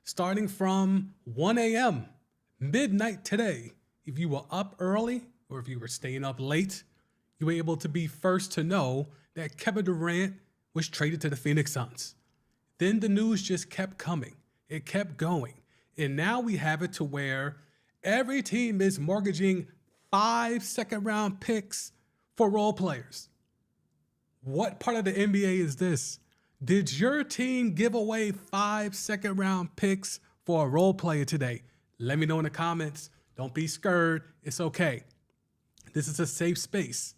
starting from 1 a.m., midnight today. If you were up early or if you were staying up late, you were able to be first to know that Kevin Durant was traded to the Phoenix Suns. Then the news just kept coming. It kept going. And now we have it to where every team is mortgaging 5 second-round picks for role players. What part of the NBA is this? Did your team give away 5 second-round picks for a role player today? Let me know in the comments. Don't be scared. It's okay. This is a safe space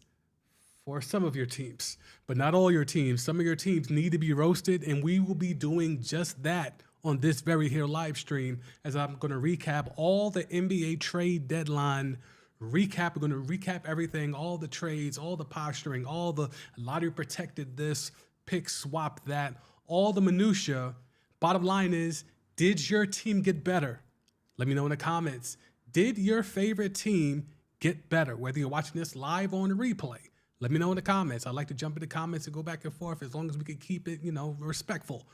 for some of your teams, but not all your teams. Some of your teams need to be roasted, and we will be doing just that on this very here live stream as I'm going to recap all the NBA trade deadline recap. We're going to recap everything, all the trades, all the posturing, all the lottery protected this, pick swap that, all the minutia. Bottom line is, did your team get better? Let me know in the comments. Did your favorite team get better? Whether you're watching this live or on the replay, let me know in the comments. I like to jump in the comments and go back and forth as long as we can keep it, respectful.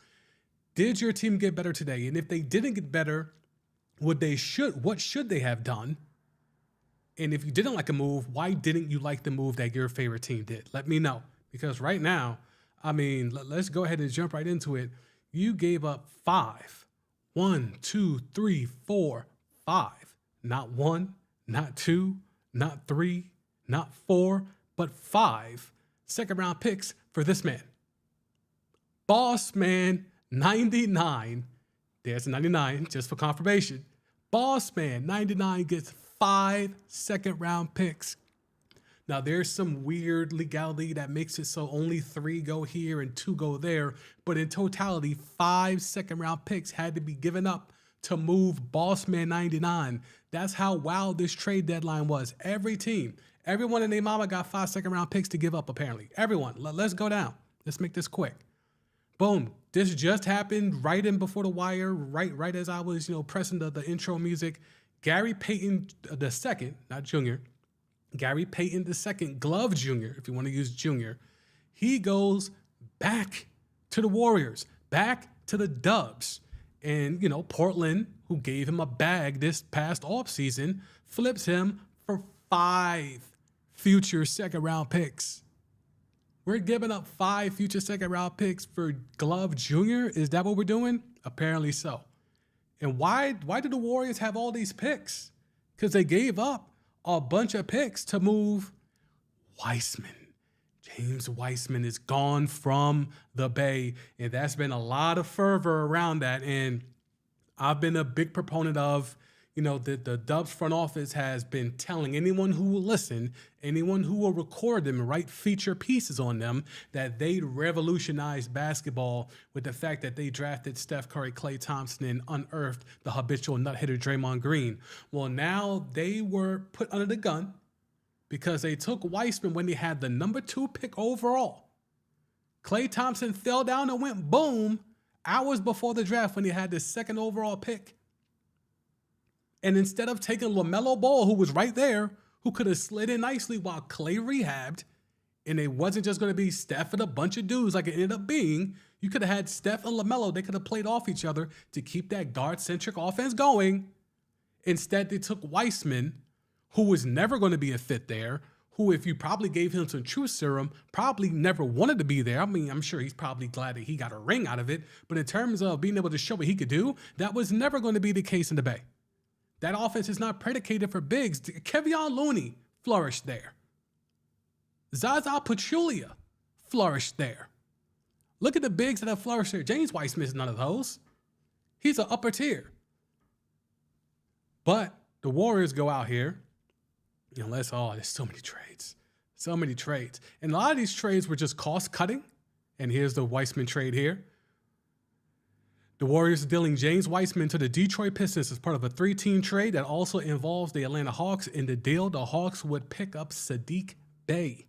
Did your team get better today? And if they didn't get better, what should they have done? And if you didn't like a move, why didn't you like the move that your favorite team did? Let me know. Because right now, let's go ahead and jump right into it. You gave up 5. 1, 2, 3, 4, 5. Not 1, not 2, not 3, not 4, but 5 second-round picks for this man. Boss Man 99. There's a 99 just for confirmation. Boss Man 99 gets 5 second-round picks. Now, there's some weird legality that makes it so only 3 go here and 2 go there. But in totality, 5 second-round picks had to be given up to move Boss Man 99. That's how wild this trade deadline was. Every team, everyone and their mama got 5 second-round picks to give up, apparently. Everyone. Let's go down. Let's make this quick. Boom. This just happened right in before the wire, right as I was, pressing the intro music. Gary Payton II, not Junior, Gary Payton II, Glove Jr., if you want to use Junior, he goes back to the Warriors, back to the Dubs. And, Portland, who gave him a bag this past offseason, flips him for 5 future second-round picks. We're giving up 5 future second-round picks for Glove Jr.? Is that what we're doing? Apparently so. And why do the Warriors have all these picks? Because they gave up a bunch of picks to move Weissman. James Weissman is gone from the Bay, and that's been a lot of fervor around that. And I've been a big proponent of, the Dubs front office has been telling anyone who will listen, anyone who will record them and write feature pieces on them, that they revolutionized basketball with the fact that they drafted Steph Curry, Klay Thompson, and unearthed the habitual nut hitter Draymond Green. Well, now they were put under the gun because they took Weissman when they had the number 2 pick overall. Klay Thompson fell down and went boom hours before the draft when he had the 2nd overall pick. And instead of taking LaMelo Ball, who was right there, who could have slid in nicely while Klay rehabbed, and it wasn't just going to be Steph and a bunch of dudes like it ended up being, you could have had Steph and LaMelo. They could have played off each other to keep that guard-centric offense going. Instead, they took Weissman, who was never going to be a fit there, who, if you probably gave him some truth serum, probably never wanted to be there. I'm sure he's probably glad that he got a ring out of it. But in terms of being able to show what he could do, that was never going to be the case in the Bay. That offense is not predicated for bigs. Kevon Looney flourished there. Zaza Pachulia flourished there. Look at the bigs that have flourished there. James Weissman is none of those. He's an upper tier. But the Warriors go out here. There's so many trades. So many trades. And a lot of these trades were just cost cutting. And here's the Weissman trade here. The Warriors are dealing James Weissman to the Detroit Pistons as part of a 3-team trade that also involves the Atlanta Hawks. In the deal, the Hawks would pick up Saddiq Bey.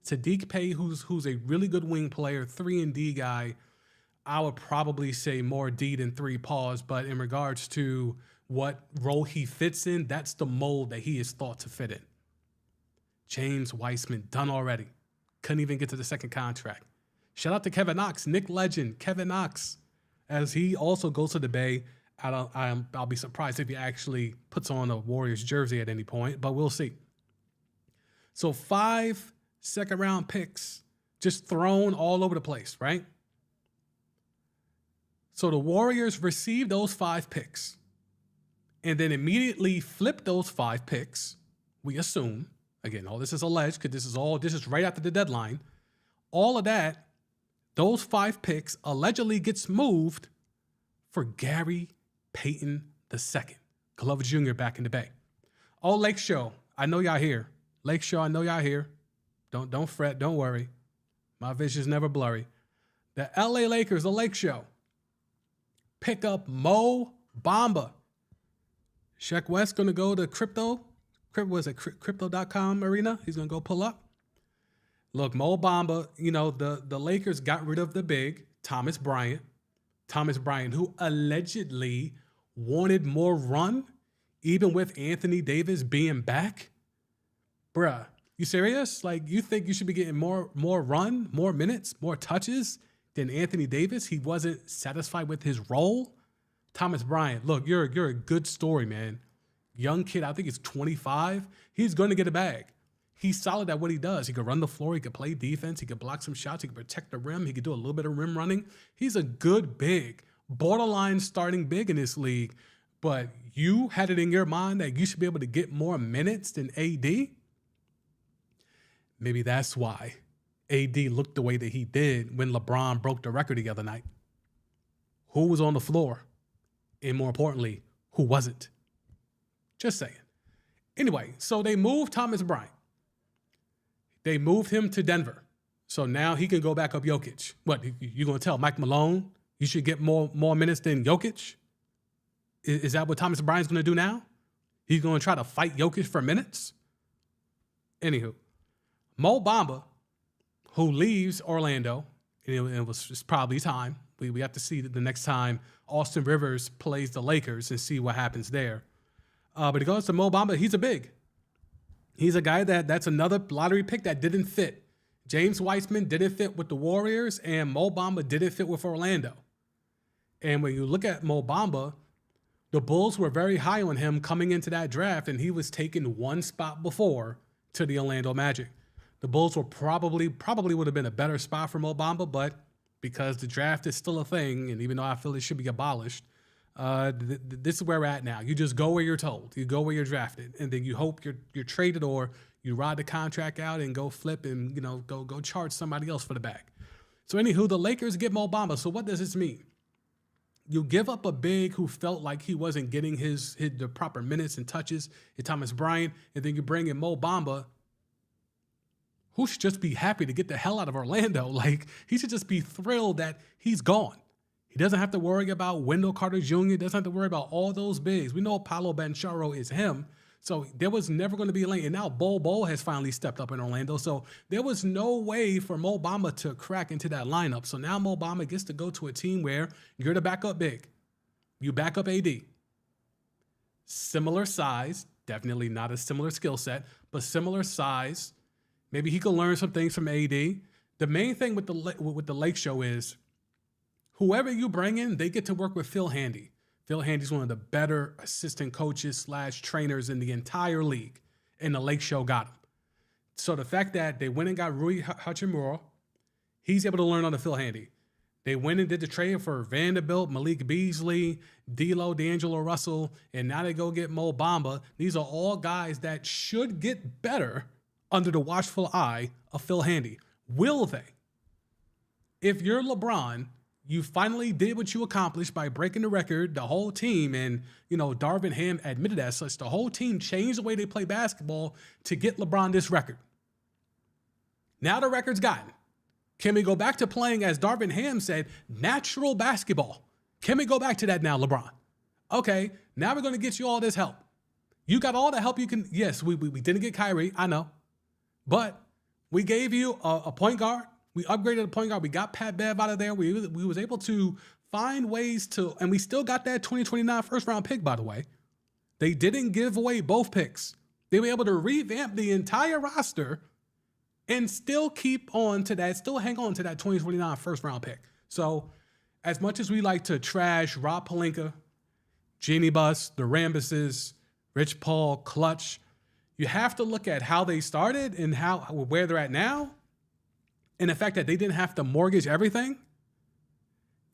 Saddiq Bey, who's a really good wing player, 3-and-D guy. I would probably say more D than 3 pause, but in regards to what role he fits in, that's the mold that he is thought to fit in. James Weissman, done already. Couldn't even get to the 2nd contract. Shout out to Kevin Knox, Nick legend, Kevin Knox, as he also goes to the Bay I'll be surprised if he actually puts on a Warriors jersey at any point, but we'll see. So 5 second-round picks just thrown all over the place, right? So the Warriors received those 5 picks and then immediately flipped those 5 picks, we assume. Again, all this is alleged because this is right after the deadline. All of that, those 5 picks allegedly gets moved for Gary Payton II, Glover Jr. back in the Bay. Oh, Lake Show, I know y'all here. Lake Show, I know y'all here. Don't fret, don't worry. My vision's never blurry. The LA Lakers, the Lake Show, pick up Mo Bamba. Sheck West going to go to crypto.com arena. He's going to go pull up. Look, Mo Bamba, the Lakers got rid of the big, Thomas Bryant, who allegedly wanted more run, even with Anthony Davis being back. Bruh, you serious? Like, you think you should be getting more run, more minutes, more touches than Anthony Davis? He wasn't satisfied with his role? Thomas Bryant, look, you're a good story, man. Young kid, I think he's 25. He's going to get a bag. He's solid at what he does. He could run the floor. He could play defense. He could block some shots. He could protect the rim. He could do a little bit of rim running. He's a good big, borderline starting big in this league. But you had it in your mind that you should be able to get more minutes than AD? Maybe that's why AD looked the way that he did when LeBron broke the record the other night. Who was on the floor? And more importantly, who wasn't? Just saying. Anyway, so they moved Thomas Bryant. They moved him to Denver. So now he can go back up Jokic. What, you going to tell Mike Malone you should get more minutes than Jokic? Is that what Thomas Bryant's going to do now? He's going to try to fight Jokic for minutes? Anywho, Mo Bamba, who leaves Orlando, and it's probably time. We have to see the next time Austin Rivers plays the Lakers and see what happens there. But he goes to Mo Bamba. He's a big. He's a guy that's another lottery pick that didn't fit. James Weissman didn't fit with the Warriors, and Mo Bamba didn't fit with Orlando. And when you look at Mo Bamba, the Bulls were very high on him coming into that draft, and he was taken one spot before to the Orlando Magic. The Bulls were probably would have been a better spot for Mo Bamba, but because the draft is still a thing, and even though I feel it should be abolished, this is where we're at now. You just go where you're told. You go where you're drafted, and then you hope you're traded, or you ride the contract out and go flip and go charge somebody else for the bag. So anywho, the Lakers get Mo Bamba. So what does this mean? You give up a big who felt like he wasn't getting the proper minutes and touches in Thomas Bryant, and then you bring in Mo Bamba, who should just be happy to get the hell out of Orlando. Like, he should just be thrilled that he's gone. He doesn't have to worry about Wendell Carter Jr. Doesn't have to worry about all those bigs. We know Paolo Banchero is him. So there was never going to be a lane. And now Bol has finally stepped up in Orlando. So there was no way for Mo Bamba to crack into that lineup. So now Mo Bamba gets to go to a team where you're the backup big. You back up AD. Similar size, definitely not a similar skill set, but similar size. Maybe he could learn some things from AD. The main thing with the Lake Show is whoever you bring in, they get to work with Phil Handy. Phil Handy's one of the better assistant coaches / trainers in the entire league, and the Lake Show got him. So the fact that they went and got Rui Hachimura, he's able to learn on the Phil Handy. They went and did the trade for Vanderbilt, Malik Beasley, D'Angelo Russell, and now they go get Mo Bamba. These are all guys that should get better under the watchful eye of Phil Handy. Will they? If you're LeBron, you finally did what you accomplished by breaking the record, the whole team, and, Darvin Ham admitted as such, the whole team changed the way they play basketball to get LeBron this record. Now the record's gotten. Can we go back to playing, as Darvin Ham said, natural basketball? Can we go back to that now, LeBron? Okay, now we're going to get you all this help. You got all the help you can. Yes, we didn't get Kyrie, I know. But we gave you a point guard. We upgraded the point guard. We got Pat Bev out of there. We was able to find ways to, and we still got that 2029 first round pick, by the way. They didn't give away both picks. They were able to revamp the entire roster and still hang on to that 2029 first round pick. So as much as we like to trash Rob Pelinka, Genie Bus, the Rambuses, Rich Paul, Clutch. You have to look at how they started and where they're at now. And the fact that they didn't have to mortgage everything.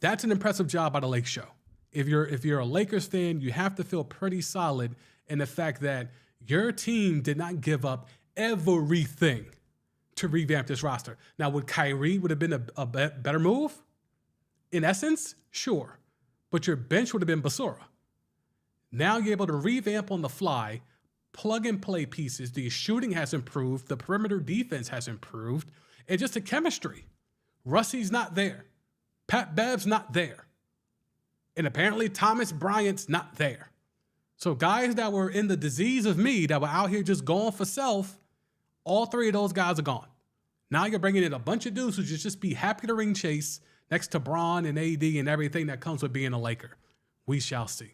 That's an impressive job by the Lake Show. If you're a Lakers fan, you have to feel pretty solid in the fact that your team did not give up everything to revamp this roster. Now, would Kyrie have been a better move? In essence, sure. But your bench would have been Basura. Now you're able to revamp on the fly, plug and play pieces. The shooting has improved. The perimeter defense has improved. And just the chemistry. Russie's not there. Pat Bev's not there. And apparently Thomas Bryant's not there. So guys that were in the disease of me, that were out here just going for self, all three of those guys are gone. Now you're bringing in a bunch of dudes who just be happy to ring chase next to Bron and AD and everything that comes with being a Laker. We shall see.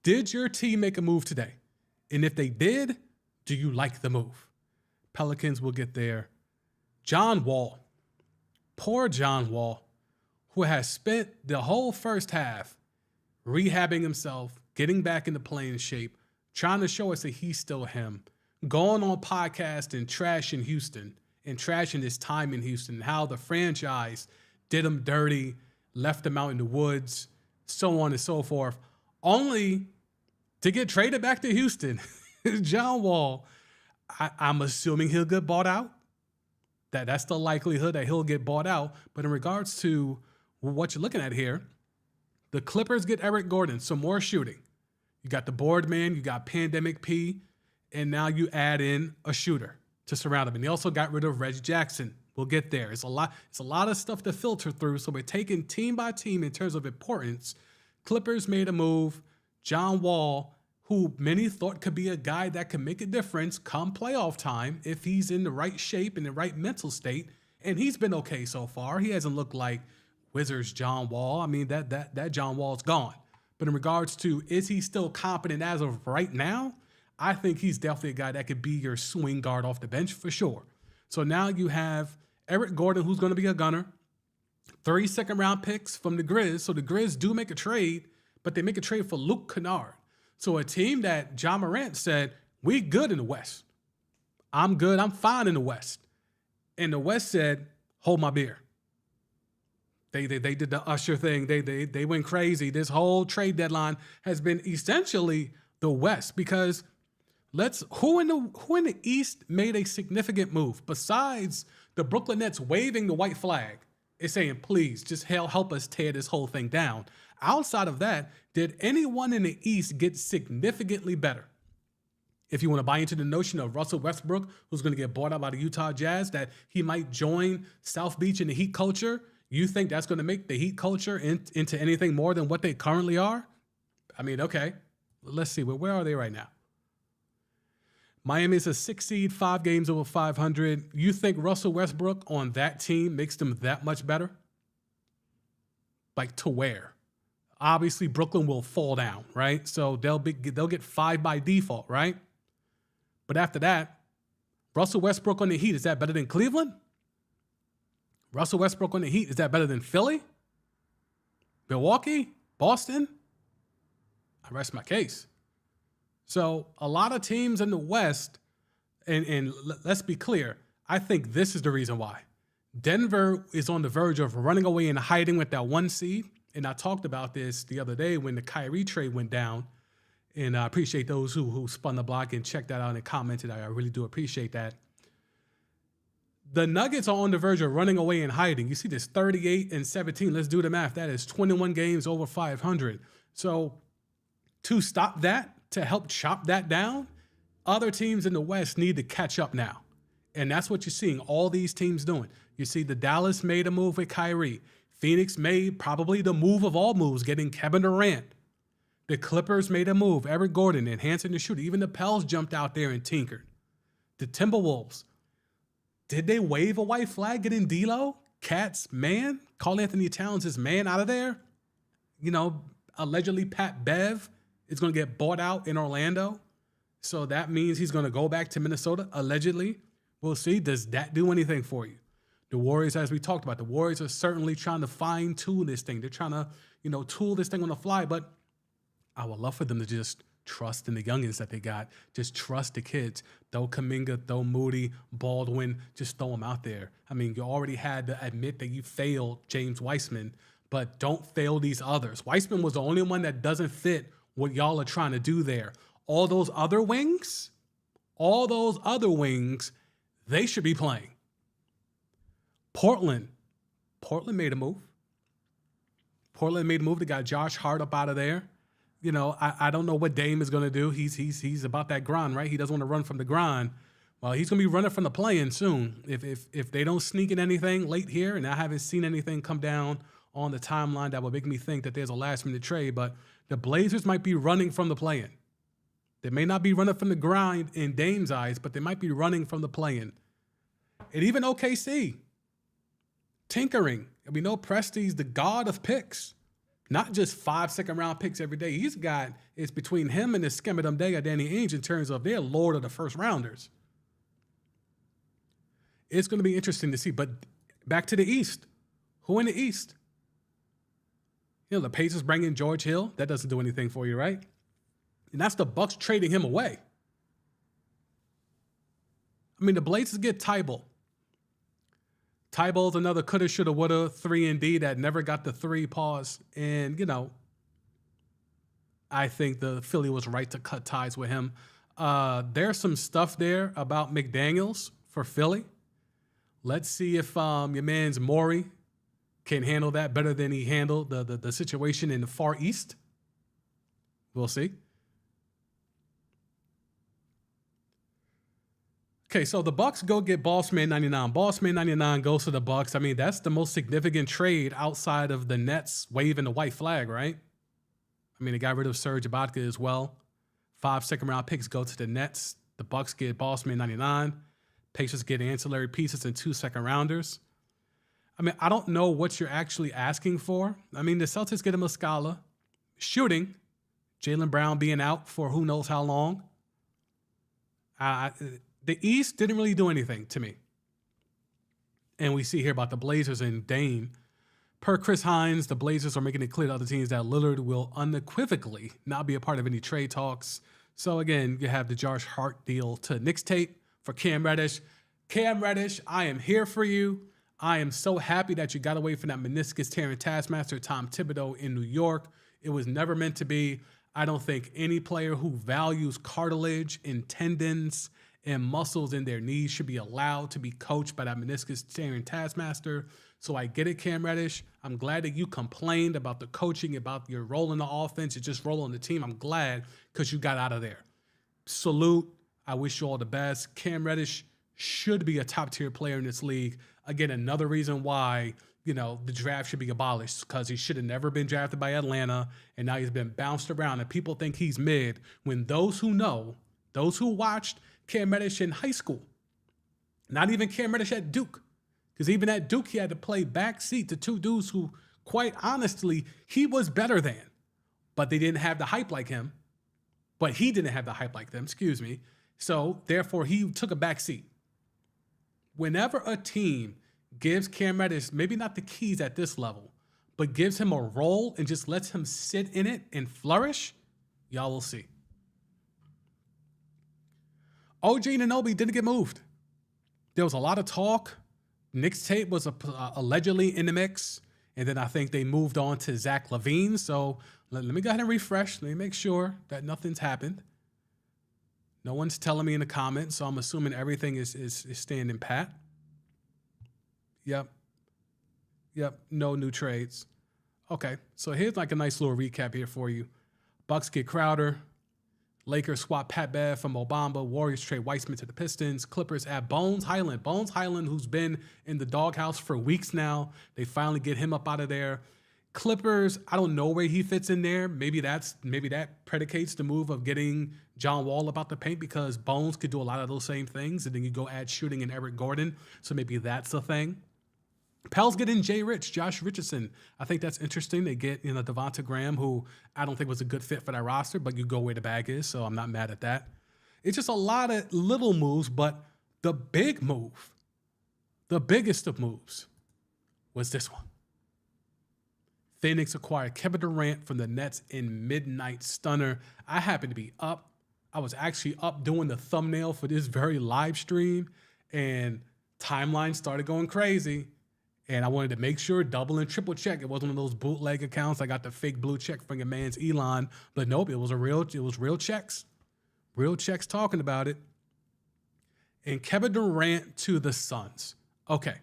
Did your team make a move today? And if they did, do you like the move? Pelicans will get there. John Wall. Poor John Wall, who has spent the whole first half rehabbing himself, getting back into playing shape, trying to show us that he's still him, going on podcast and trashing Houston and trashing his time in Houston, how the franchise did him dirty, left him out in the woods, so on and so forth, only to get traded back to Houston. John Wall, I'm assuming he'll get bought out. That's the likelihood that he'll get bought out. But in regards to what you're looking at here, the Clippers get Eric Gordon, some more shooting. You got the board man, you got Pandemic P, and now you add in a shooter to surround him. And they also got rid of Reggie Jackson. We'll get there. It's a lot of stuff to filter through. So we're taking team by team in terms of importance. Clippers made a move. John Wall, who many thought could be a guy that could make a difference come playoff time if he's in the right shape and the right mental state. And he's been okay so far. He hasn't looked like Wizards John Wall. I mean, that John Wall's gone. But in regards to, is he still competent as of right now? I think he's definitely a guy that could be your swing guard off the bench for sure. So now you have Eric Gordon, who's going to be a gunner. 3 second-round picks from the Grizz. So the Grizz do make a trade, but they make a trade for Luke Kennard. So a team that John Morant said, we good in the West. I'm good. I'm fine in the West. And the West said, hold my beer. They did the Usher thing. They went crazy. This whole trade deadline has been essentially the West because who in the East made a significant move besides the Brooklyn Nets waving the white flag and saying, please just help us tear this whole thing down. Outside of that, did anyone in the East get significantly better? If you want to buy into the notion of Russell Westbrook, who's going to get bought out by the Utah Jazz, that he might join South Beach in the Heat culture, you think that's going to make the Heat culture into anything more than what they currently are? I mean, okay, let's see. Where are they right now? Miami is a 6 seed, 5 games over 500. You think Russell Westbrook on that team makes them that much better? Like to where? Obviously, Brooklyn will fall down, right? So they'll get 5 by default, right? But after that, Russell Westbrook on the Heat, is that better than Cleveland? Russell Westbrook on the Heat, is that better than Philly? Milwaukee? Boston? I rest my case. So a lot of teams in the West, and let's be clear, I think this is the reason why. Denver is on the verge of running away and hiding with that 1 seed. And I talked about this the other day when the Kyrie trade went down. And I appreciate those who spun the block and checked that out and commented. I really do appreciate that. The Nuggets are on the verge of running away and hiding. You see this 38-17. Let's do the math. That is 21 games over 500. So to stop that, to help chop that down, other teams in the West need to catch up now. And that's what you're seeing all these teams doing. You see the Dallas made a move with Kyrie. Phoenix made probably the move of all moves, getting Kevin Durant. The Clippers made a move, Eric Gordon, enhancing the shooter. Even the Pels jumped out there and tinkered. The Timberwolves, did they wave a white flag getting D'Lo? Cat's man? Karl Anthony Towns' his man out of there? You know, allegedly Pat Bev is going to get bought out in Orlando. So that means he's going to go back to Minnesota, allegedly. We'll see. Does that do anything for you? The Warriors, as we talked about, the Warriors are certainly trying to fine-tune this thing. They're trying to, tool this thing on the fly. But I would love for them to just trust in the youngins that they got. Just trust the kids. Throw Kuminga, throw Moody, Baldwin, just throw them out there. I mean, you already had to admit that you failed James Wiseman, but don't fail these others. Wiseman was the only one that doesn't fit what y'all are trying to do there. All those other wings, they should be playing. Portland made a move. They got Josh Hart up out of there. You know, I don't know what Dame is going to do. He's about that grind, right? He doesn't want to run from the grind. Well, he's going to be running from the play-in soon. If they don't sneak in anything late here, and I haven't seen anything come down on the timeline that would make me think that there's a last-minute trade, but the Blazers might be running from the play-in. They may not be running from the grind in Dame's eyes, but they might be running from the play-in. And even OKC, tinkering. We know Presti's the god of picks. Not just 5 second-round picks every day. It's between him and the Skemmadumdega Danny Ainge in terms of they're lord of the first-rounders. It's going to be interesting to see. But back to the East. Who in the East? You know, the Pacers bring in George Hill. That doesn't do anything for you, right? And that's the Bucks trading him away. I mean, the Blazers get Tybalt. Tybalt's another coulda, shoulda, woulda 3-and-D that never got the 3 pause. And, you know, I think the Philly was right to cut ties with him. There's some stuff there about McDaniels for Philly. Let's see if your man's Morey can handle that better than he handled the situation in the Far East. We'll see. Okay, so the Bucks go get Bossman 99. Bossman 99 goes to the Bucks. I mean, that's the most significant trade outside of the Nets waving the white flag, right? I mean, they got rid of Serge Ibaka as well. 5 second-round picks go to the Nets. The Bucks get Bossman 99. Pacers get ancillary pieces and 2 second-rounders. I mean, I don't know what you're actually asking for. I mean, the Celtics get a Muscala. Shooting. Jaylen Brown being out for who knows how long. The East didn't really do anything to me. And we see here about the Blazers and Dame. Per Chris Hines, the Blazers are making it clear to other teams that Lillard will unequivocally not be a part of any trade talks. So again, you have the Josh Hart deal to Knicks tape for Cam Reddish. Cam Reddish, I am here for you. I am so happy that you got away from that meniscus tearing taskmaster, Tom Thibodeau in New York. It was never meant to be. I don't think any player who values cartilage and tendons and muscles in their knees should be allowed to be coached by that meniscus tearing taskmaster. So I get it, Cam Reddish. I'm glad that you complained about the coaching, about your role in the offense, and just role on the team. I'm glad because you got out of there. Salute. I wish you all the best. Cam Reddish should be a top-tier player in this league. Again, another reason why, you know, the draft should be abolished, because he should have never been drafted by Atlanta, and now he's been bounced around, and people think he's mid, when those who know, those who watched Cam Reddish in high school, not even Cam Reddish at Duke, because even at Duke, he had to play backseat to 2 dudes who, quite honestly, he was better than, but they didn't have the hype like him, but he didn't have the hype like them, excuse me, so therefore he took a backseat. Whenever a team gives Cam Reddish, maybe not the keys at this level, but gives him a role and just lets him sit in it and flourish, y'all will see. OG Anunoby didn't get moved. There was a lot of talk. Knicks tape was allegedly in the mix, and then I think they moved on to Zach LaVine. So let me go ahead and refresh. Let me make sure that nothing's happened. No one's telling me in the comments, so I'm assuming everything is standing pat. Yep. No new trades. Okay, so here's like a nice little recap here for you. Bucks get Crowder. Lakers swap Pat Bev from Obama. Warriors trade Weissman to the Pistons. Clippers add Bones Highland. Bones Highland, who's been in the doghouse for weeks now. They finally get him up out of there. Clippers, I don't know where he fits in there. Maybe that predicates the move of getting John Wall about the paint, because Bones could do a lot of those same things, and then you go add shooting and Eric Gordon. So maybe that's a thing. Pels get in Jay Rich, Josh Richardson. I think that's interesting. They get, Devonta Graham, who I don't think was a good fit for that roster, but you go where the bag is, so I'm not mad at that. It's just a lot of little moves, but the big move, the biggest of moves, was this one. Phoenix acquired Kevin Durant from the Nets in midnight stunner. I happened to be up. I was actually up doing the thumbnail for this very live stream, and timeline started going crazy. And I wanted to make sure, double and triple check. It wasn't one of those bootleg accounts. I got the fake blue check from your man's Elon, but nope, it was real checks. Real checks talking about it. And Kevin Durant to the Suns. Okay.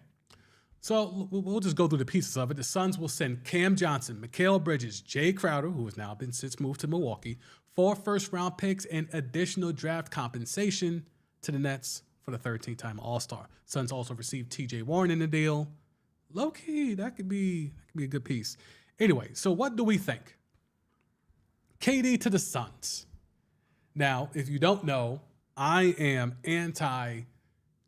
So we'll just go through the pieces of it. The Suns will send Cam Johnson, Mikal Bridges, Jay Crowder, who has now been since moved to Milwaukee, 4 first-round picks and additional draft compensation to the Nets for the 13th-time All-Star. Suns also received T.J. Warren in the deal. Low-key, that could be a good piece. Anyway, so what do we think? KD to the Suns. Now, if you don't know, I am anti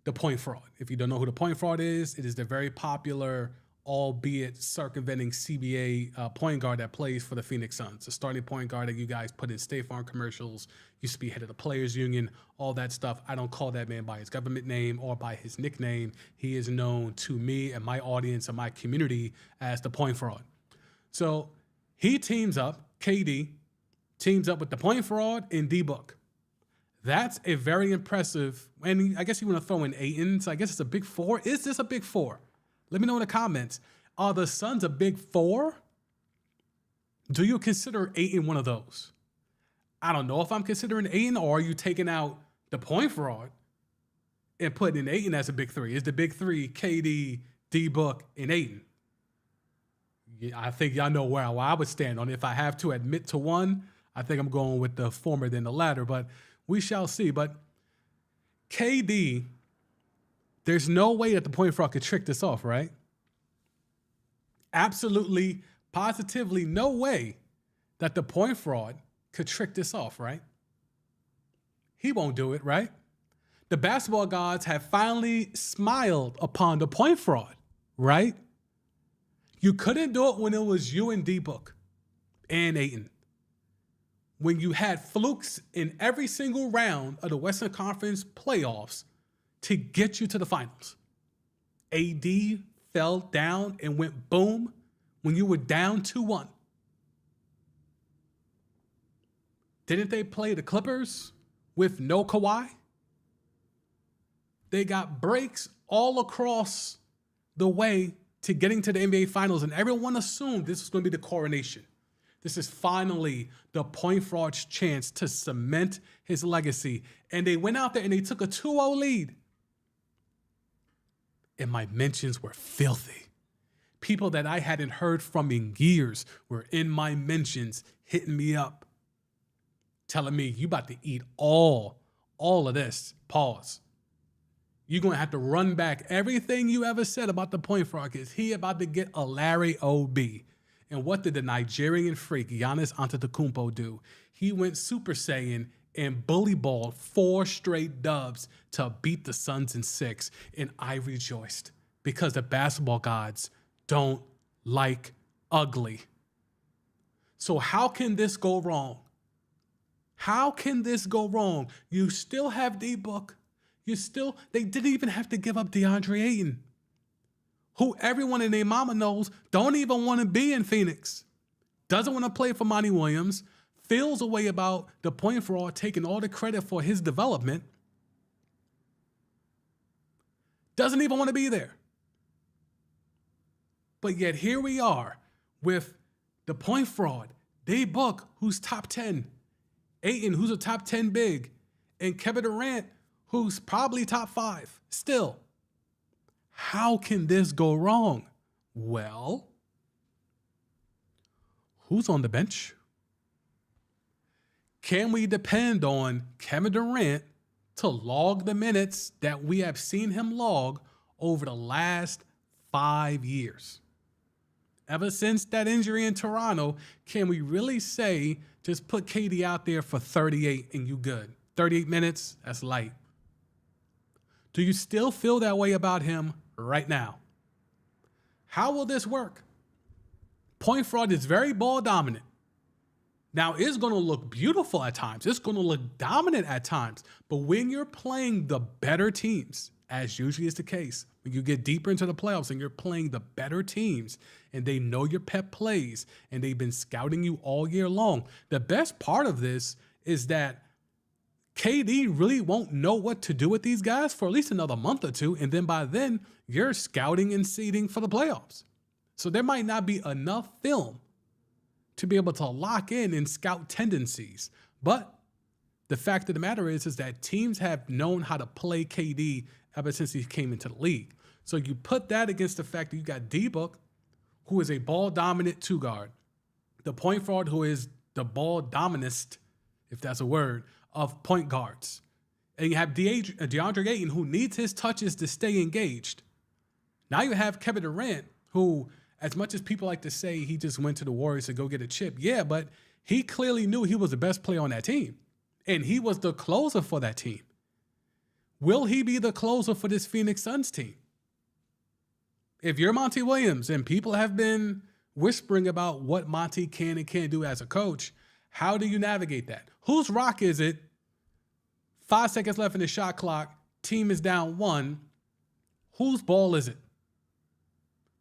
the point fraud. If you don't know who the point fraud is, it is the very popular, albeit circumventing CBA point guard that plays for the Phoenix Suns. The starting point guard that you guys put in State Farm commercials, used to be head of the Players Union, all that stuff. I don't call that man by his government name or by his nickname. He is known to me and my audience and my community as the point fraud. So he teams up, KD, teams up with the point fraud and D-Book. That's a very impressive, and I guess you want to throw in Ayton, so I guess it's a big 4. Is this a big 4? Let me know in the comments. Are the Suns a big 4? Do you consider Ayton one of those? I don't know if I'm considering Ayton, or are you taking out the point fraud and putting in Ayton as a big 3? Is the big 3 KD, D-Book, and Ayton? Yeah, I think y'all know where I would stand on it. If I have to admit to one, I think I'm going with the former than the latter, but we shall see. But KD, there's no way that the point fraud could trick this off, right? Absolutely, positively no way that the point fraud could trick this off, right? He won't do it, right? The basketball gods have finally smiled upon the point fraud, right? You couldn't do it when it was you and D-Book and Ayton. When you had flukes in every single round of the Western Conference playoffs to get you to the finals. AD fell down and went boom when you were down 2-1. Didn't they play the Clippers with no Kawhi? They got breaks all across the way to getting to the NBA Finals, and everyone assumed this was going to be the coronation. This is finally the point fraud's chance to cement his legacy. And they went out there and they took a 2-0 lead. And my mentions were filthy. People that I hadn't heard from in years were in my mentions, hitting me up, telling me, you about to eat all of this. Pause. You're going to have to run back everything you ever said about the point fraud, because he about to get a Larry O.B. And what did the Nigerian freak, Giannis Antetokounmpo, do? He went Super Saiyan and bully balled 4 straight dubs to beat the Suns in 6. And I rejoiced because the basketball gods don't like ugly. So how can this go wrong? How can this go wrong? You still have D-Book. They didn't even have to give up DeAndre Ayton, who everyone in their mama knows don't even want to be in Phoenix, doesn't want to play for Monty Williams, feels a way about the point fraud taking all the credit for his development, doesn't even want to be there. But yet here we are with the point fraud, D-Book, who's top 10, Ayton, who's a top 10 big, and Kevin Durant, who's probably top 5 still. How can this go wrong? Well, who's on the bench? Can we depend on Kevin Durant to log the minutes that we have seen him log over the last 5 years? Ever since that injury in Toronto, can we really say just put KD out there for 38 and you good? 38 minutes, that's light. Do you still feel that way about him right now? How will this work? Point fraud is very ball dominant. Now, it's going to look beautiful at times. It's going to look dominant at times. But when you're playing the better teams, as usually is the case, when you get deeper into the playoffs and you're playing the better teams and they know your pep plays and they've been scouting you all year long, the best part of this is that KD really won't know what to do with these guys for at least another month or two. And then by then, you're scouting and seeding for the playoffs. So there might not be enough film to be able to lock in and scout tendencies. But the fact of the matter is that teams have known how to play KD ever since he came into the league. So you put that against the fact that you got D-Book, who is a ball-dominant two-guard, the point forward who is the ball-dominist, if that's a word, of point guards. And you have DeAndre Ayton, who needs his touches to stay engaged. Now you have Kevin Durant, who, as much as people like to say he just went to the Warriors to go get a chip, yeah, but he clearly knew he was the best player on that team. And he was the closer for that team. Will he be the closer for this Phoenix Suns team? If you're Monty Williams, and people have been whispering about what Monty can and can't do as a coach, how do you navigate that? Whose rock is it? 5 seconds left in the shot clock. Team is down 1. Whose ball is it?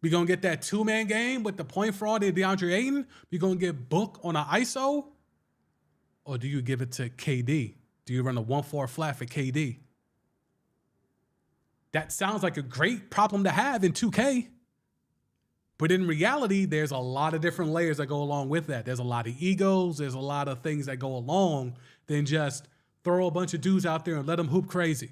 We going to get that two-man game with the point fraud and DeAndre Ayton? We going to get Book on an ISO? Or do you give it to KD? Do you run a 1-4 flat for KD? That sounds like a great problem to have in 2K. But in reality, there's a lot of different layers that go along with that. There's a lot of egos. There's a lot of things that go along than just throw a bunch of dudes out there and let them hoop crazy.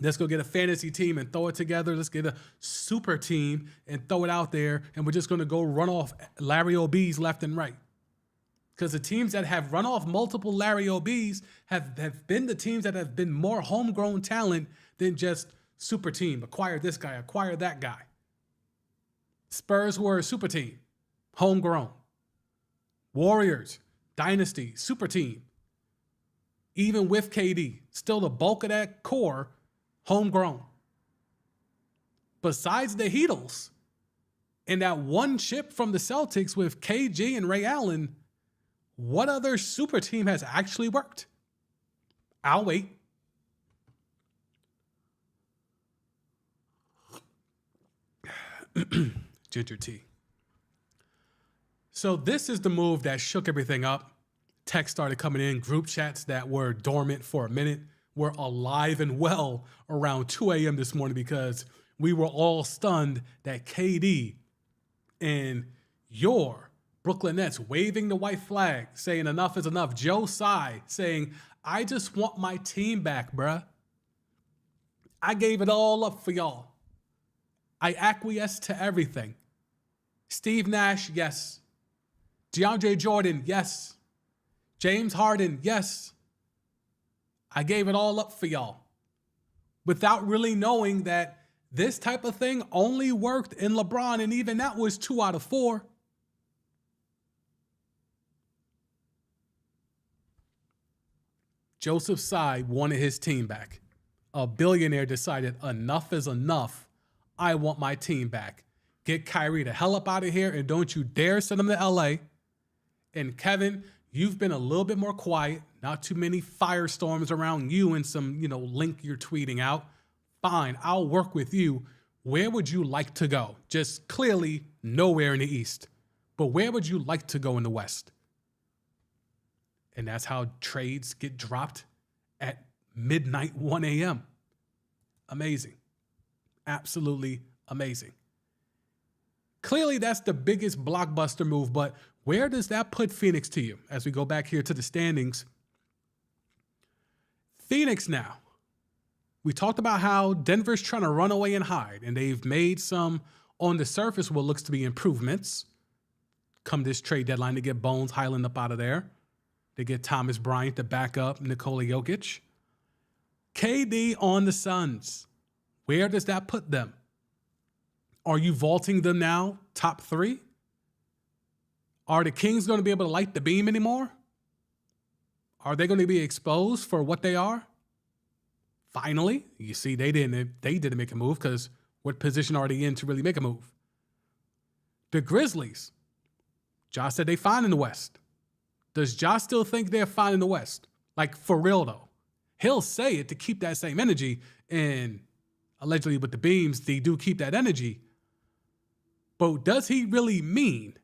Let's go get a fantasy team and throw it together. Let's get a super team and throw it out there. And we're just going to go run off Larry OBs left and right. Because the teams that have run off multiple Larry OBs have been the teams that have been more homegrown talent than just super team. Acquire this guy, acquire that guy. Spurs were a super team, homegrown. Warriors, dynasty, super team. Even with KD, still the bulk of that core, homegrown. Besides the Heatles and that one chip from the Celtics with KG and Ray Allen, what other super team has actually worked? I'll wait. Ginger tea. So this is the move that shook everything up. Texts started coming in. Group chats that were dormant for a minute were alive and well around 2 a.m. this morning because we were all stunned that KD and your Brooklyn Nets waving the white flag, saying enough is enough. Joe Tsai saying, I just want my team back, bruh. I gave it all up for y'all. I acquiesced to everything. Steve Nash, yes. DeAndre Jordan, yes. James Harden, yes. I gave it all up for y'all. Without really knowing that this type of thing only worked in LeBron, and even that was 2 out of 4. Joseph Tsai wanted his team back. A billionaire decided enough is enough. I want my team back. Get Kyrie the hell up out of here and don't you dare send him to LA. And Kevin, you've been a little bit more quiet. Not too many firestorms around you and some, link you're tweeting out. Fine, I'll work with you. Where would you like to go? Just clearly nowhere in the East. But where would you like to go in the West? And that's how trades get dropped at midnight, 1 a.m. Amazing. Absolutely amazing. Clearly, that's the biggest blockbuster move, but where does that put Phoenix to you? As we go back here to the standings. Phoenix now. We talked about how Denver's trying to run away and hide, and they've made some, on the surface, what looks to be improvements come this trade deadline to get Bones Highland up out of there. They get Thomas Bryant to back up Nikola Jokic. KD on the Suns. Where does that put them? Are you vaulting them now top 3? Are the Kings going to be able to light the beam anymore? Are they going to be exposed for what they are? Finally, you see, they didn't make a move because what position are they in to really make a move? The Grizzlies. Josh said they fine in the West. Does Josh still think they're fine in the West? Like, for real, though. He'll say it to keep that same energy. And allegedly with the beams, they do keep that energy. But does he really mean?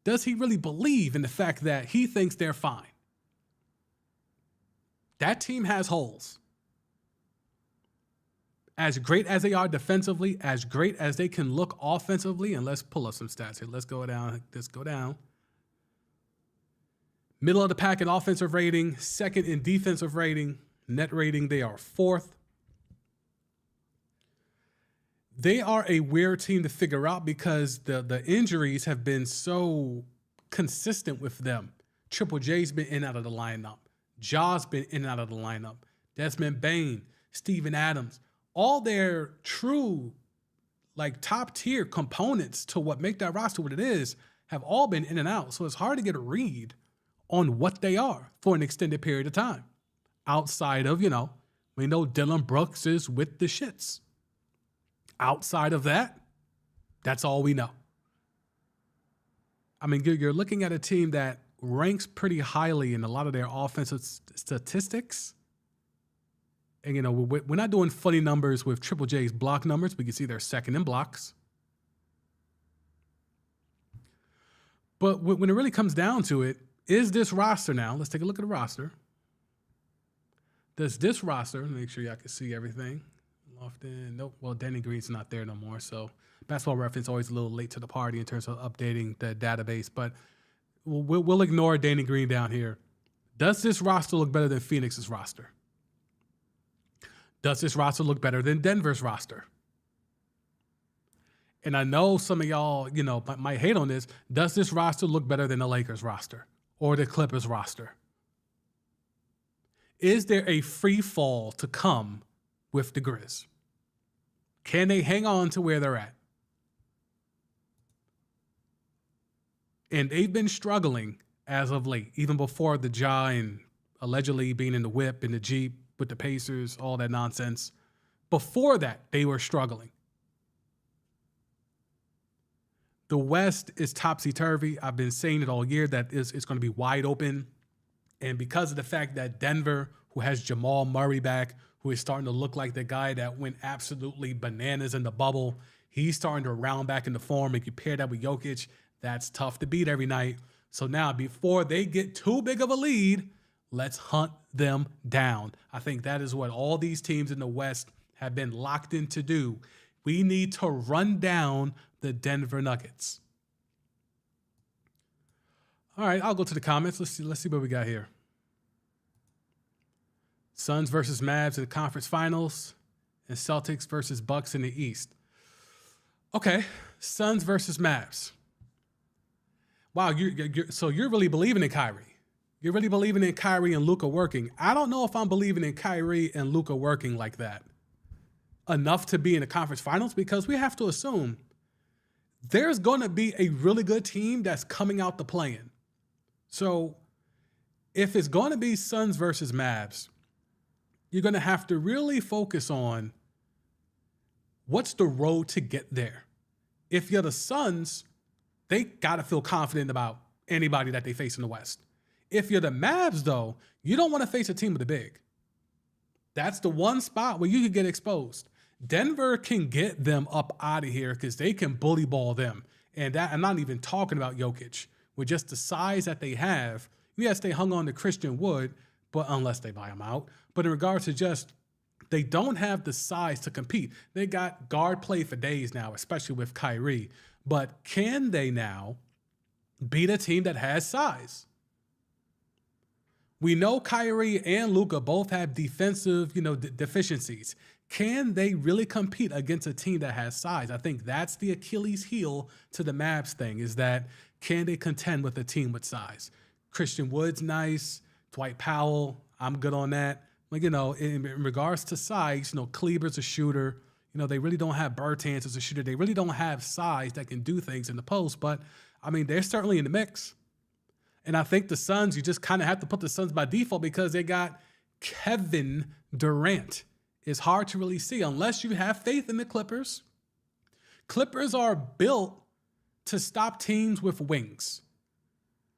Does he really believe in the fact that he thinks they're fine? That team has holes. As great as they are defensively, as great as they can look offensively, and let's pull up some stats here. Let's go down. Middle of the pack in offensive rating, second in defensive rating, net rating, they are fourth. They are a weird team to figure out because the injuries have been so consistent with them. Triple J's been in and out of the lineup. Ja's been in and out of the lineup. Desmond Bane, Steven Adams, all their true, like, top-tier components to what make that roster what it is have all been in and out. So it's hard to get a read on what they are for an extended period of time. Outside of, we know Dylan Brooks is with the shits. Outside of that, that's all we know. I mean, you're looking at a team that ranks pretty highly in a lot of their offensive statistics. And, we're not doing funny numbers with Triple J's block numbers. We can see they're second in blocks. But when it really comes down to it, is this roster now, let's take a look at the roster. Does this roster, make sure y'all can see everything. Lofton, nope. Well, Danny Green's not there no more. So Basketball Reference always a little late to the party in terms of updating the database. But we'll ignore Danny Green down here. Does this roster look better than Phoenix's roster? Does this roster look better than Denver's roster? And I know some of y'all, might hate on this. Does this roster look better than the Lakers roster or the Clippers roster? Is there a free fall to come with the Grizz? Can they hang on to where they're at? And they've been struggling as of late, even before the Ja and allegedly being in the whip in the Jeep with the Pacers, all that nonsense. Before that, they were struggling. The West is topsy-turvy. I've been saying it all year that it's going to be wide open. And because of the fact that Denver, who has Jamal Murray back, who is starting to look like the guy that went absolutely bananas in the bubble, he's starting to round back into form. And you pair that with Jokic, that's tough to beat every night. So now, before they get too big of a lead, let's hunt them down. I think that is what all these teams in the West have been locked in to do. We need to run down the Denver Nuggets. All right, I'll go to the comments. Let's see what we got here. Suns versus Mavs in the conference finals, and Celtics versus Bucks in the East. Okay, Suns versus Mavs. Wow, so you're really believing in Kyrie. You're really believing in Kyrie and Luka working. I don't know if I'm believing in Kyrie and Luka working like that enough to be in the conference finals, because we have to assume there's going to be a really good team that's coming out the play-in. So if it's going to be Suns versus Mavs, you're going to have to really focus on what's the road to get there. If you're the Suns, they got to feel confident about anybody that they face in the West. If you're the Mavs, though, you don't want to face a team with a big. That's the one spot where you could get exposed. Denver can get them up out of here because they can bully ball them. And that, I'm not even talking about Jokic. With just the size that they have, yes, they hung on to Christian Wood, but unless they buy him out. But in regards to just, they don't have the size to compete. They got guard play for days now, especially with Kyrie. But can they now beat a team that has size? We know Kyrie and Luka both have defensive, deficiencies. Can they really compete against a team that has size? I think that's the Achilles heel to the Mavs thing, is that can they contend with a team with size? Christian Wood's nice. Dwight Powell, I'm good on that. Like, in regards to size, Kleber's a shooter. They really don't have Bertans as a shooter. They really don't have size that can do things in the post. But, they're certainly in the mix. And I think the Suns, you just kind of have to put the Suns by default because they got Kevin Durant. It's hard to really see unless you have faith in the Clippers. Clippers are built to stop teams with wings.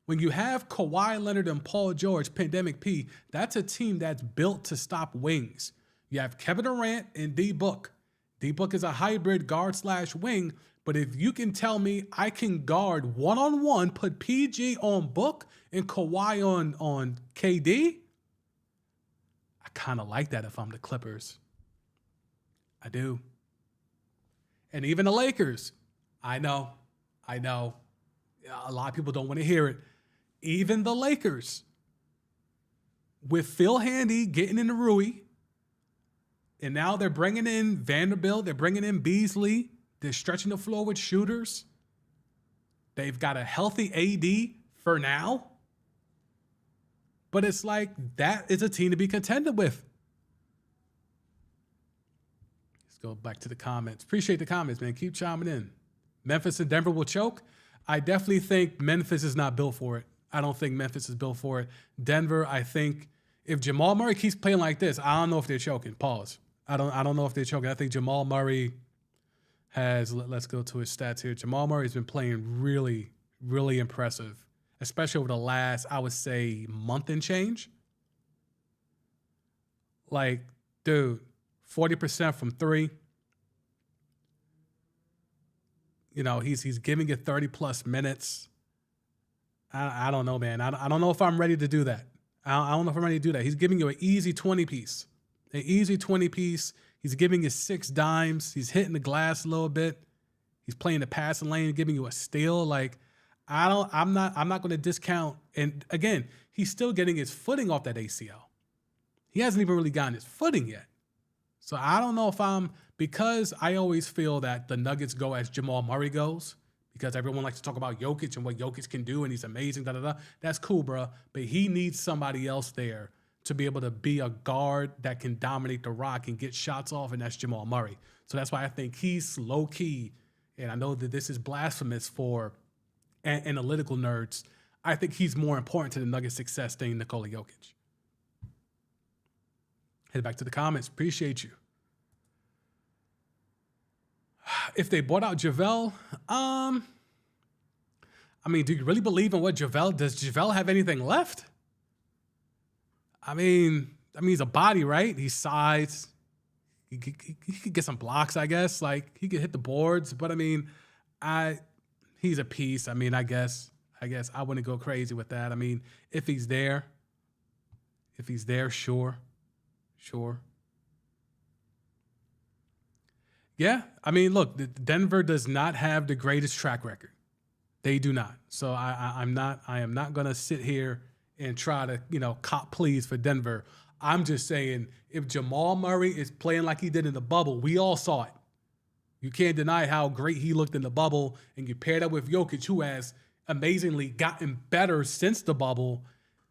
When you have Kawhi Leonard and Paul George, Pandemic P, that's a team that's built to stop wings. You have Kevin Durant and D Book. D Book is a hybrid guard / wing, but if you can tell me I can guard one-on-one, put PG on Book and Kawhi on KD, I kind of like that if I'm the Clippers. I do. And even the Lakers, I know. A lot of people don't want to hear it. Even the Lakers, with Phil Handy getting in the Rui, and now they're bringing in Vanderbilt, they're bringing in Beasley, they're stretching the floor with shooters. They've got a healthy AD for now. But it's like, that is a team to be contended with. Let's go back to the comments. Appreciate the comments, man. Keep chiming in. Memphis and Denver will choke. I definitely think Memphis is not built for it. I don't think Memphis is built for it. Denver, I think if Jamal Murray keeps playing like this, I don't know if they're choking. Pause. I don't know if they're choking. I think Jamal Murray has, let's go to his stats here. Jamal Murray has been playing really, really impressive, especially over the last, I would say, month and change. Like, dude, 40% from three. You know, he's giving it 30-plus minutes. I don't know, man. I don't know if I'm ready to do that. I don't know if I'm ready to do that. He's giving you an easy 20-piece. An easy 20-piece. He's giving you 6 dimes. He's hitting the glass a little bit. He's playing the passing lane, giving you a steal. Like, I'm not going to discount. And again, he's still getting his footing off that ACL. He hasn't even really gotten his footing yet. So I don't know if because I always feel that the Nuggets go as Jamal Murray goes, because everyone likes to talk about Jokic and what Jokic can do, and he's amazing, da-da-da. That's cool, bro. But he needs somebody else there to be able to be a guard that can dominate the rock and get shots off, and that's Jamal Murray. So that's why I think he's low-key, and I know that this is blasphemous for analytical nerds. I think he's more important to the Nuggets' success than Nikola Jokic. Head back to the comments. Appreciate you. If they bought out JaVale, I mean, do you really believe in what JaVale? Does JaVale have anything left? I mean, he's a body, right? He's size. He could get some blocks, I guess. Like, he could hit the boards. But, I mean, he's a piece. I mean, I guess I wouldn't go crazy with that. I mean, if he's there, sure. Yeah, I mean, look, Denver does not have the greatest track record. They do not. So I am not going to sit here and try to, cop pleas for Denver. I'm just saying, if Jamal Murray is playing like he did in the bubble, we all saw it. You can't deny how great he looked in the bubble, and you pair that with Jokic, who has amazingly gotten better since the bubble.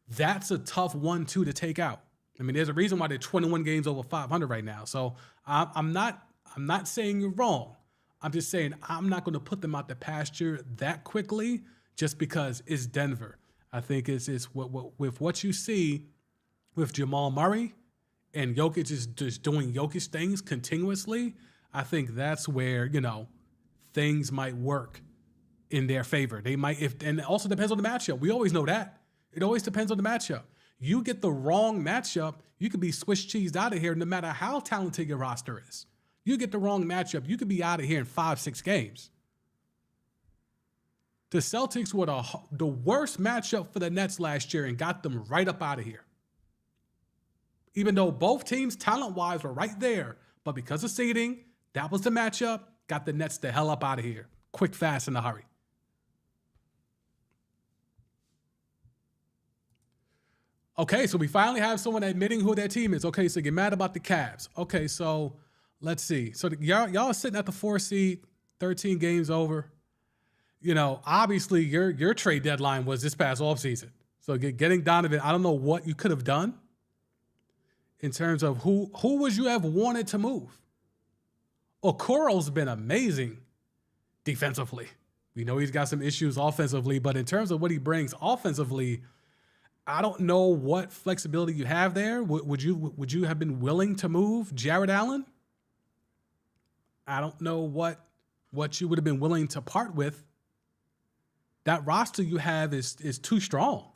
That's a tough 1-2 to take out. I mean, there's a reason why they're 21 games over 500 right now. So I'm not saying you're wrong. I'm just saying I'm not going to put them out the pasture that quickly just because it's Denver. I think it's with what you see with Jamal Murray and Jokic is just doing Jokic things continuously. I think that's where, things might work in their favor. They might, and it also depends on the matchup. We always know that. It always depends on the matchup. You get the wrong matchup, you could be Swiss cheesed out of here no matter how talented your roster is. You get the wrong matchup, you could be out of here in 5-6 games. The Celtics were the worst matchup for the Nets last year and got them right up out of here. Even though both teams, talent-wise, were right there, but because of seeding, that was the matchup, got the Nets the hell up out of here. Quick, fast, in a hurry. Okay, so we finally have someone admitting who their team is. Okay, so you're mad about the Cavs. Okay, so let's see. So y'all are sitting at the 4 seed, 13 games over. Obviously your trade deadline was this past offseason. So getting Donovan, I don't know what you could have done in terms of who would you have wanted to move. Okoro's been amazing defensively. We know he's got some issues offensively, but in terms of what he brings offensively, I don't know what flexibility you have there. Would you have been willing to move Jared Allen? I don't know what you would have been willing to part with. that roster you have is too strong.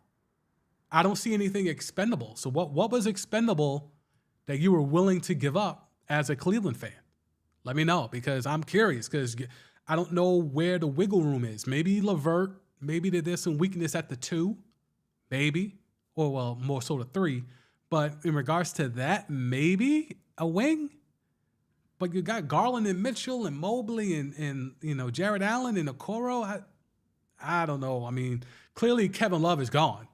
I don't see anything expendable. So what was expendable that you were willing to give up as a Cleveland fan? Let me know, because I'm curious, because I don't know where the wiggle room is. Maybe LeVert, maybe there's some weakness at the 2, maybe, or well, more so the 3. But in regards to that, maybe a wing. But you got Garland and Mitchell and Mobley and Jared Allen and Okoro. I don't know. I mean, clearly Kevin Love is gone.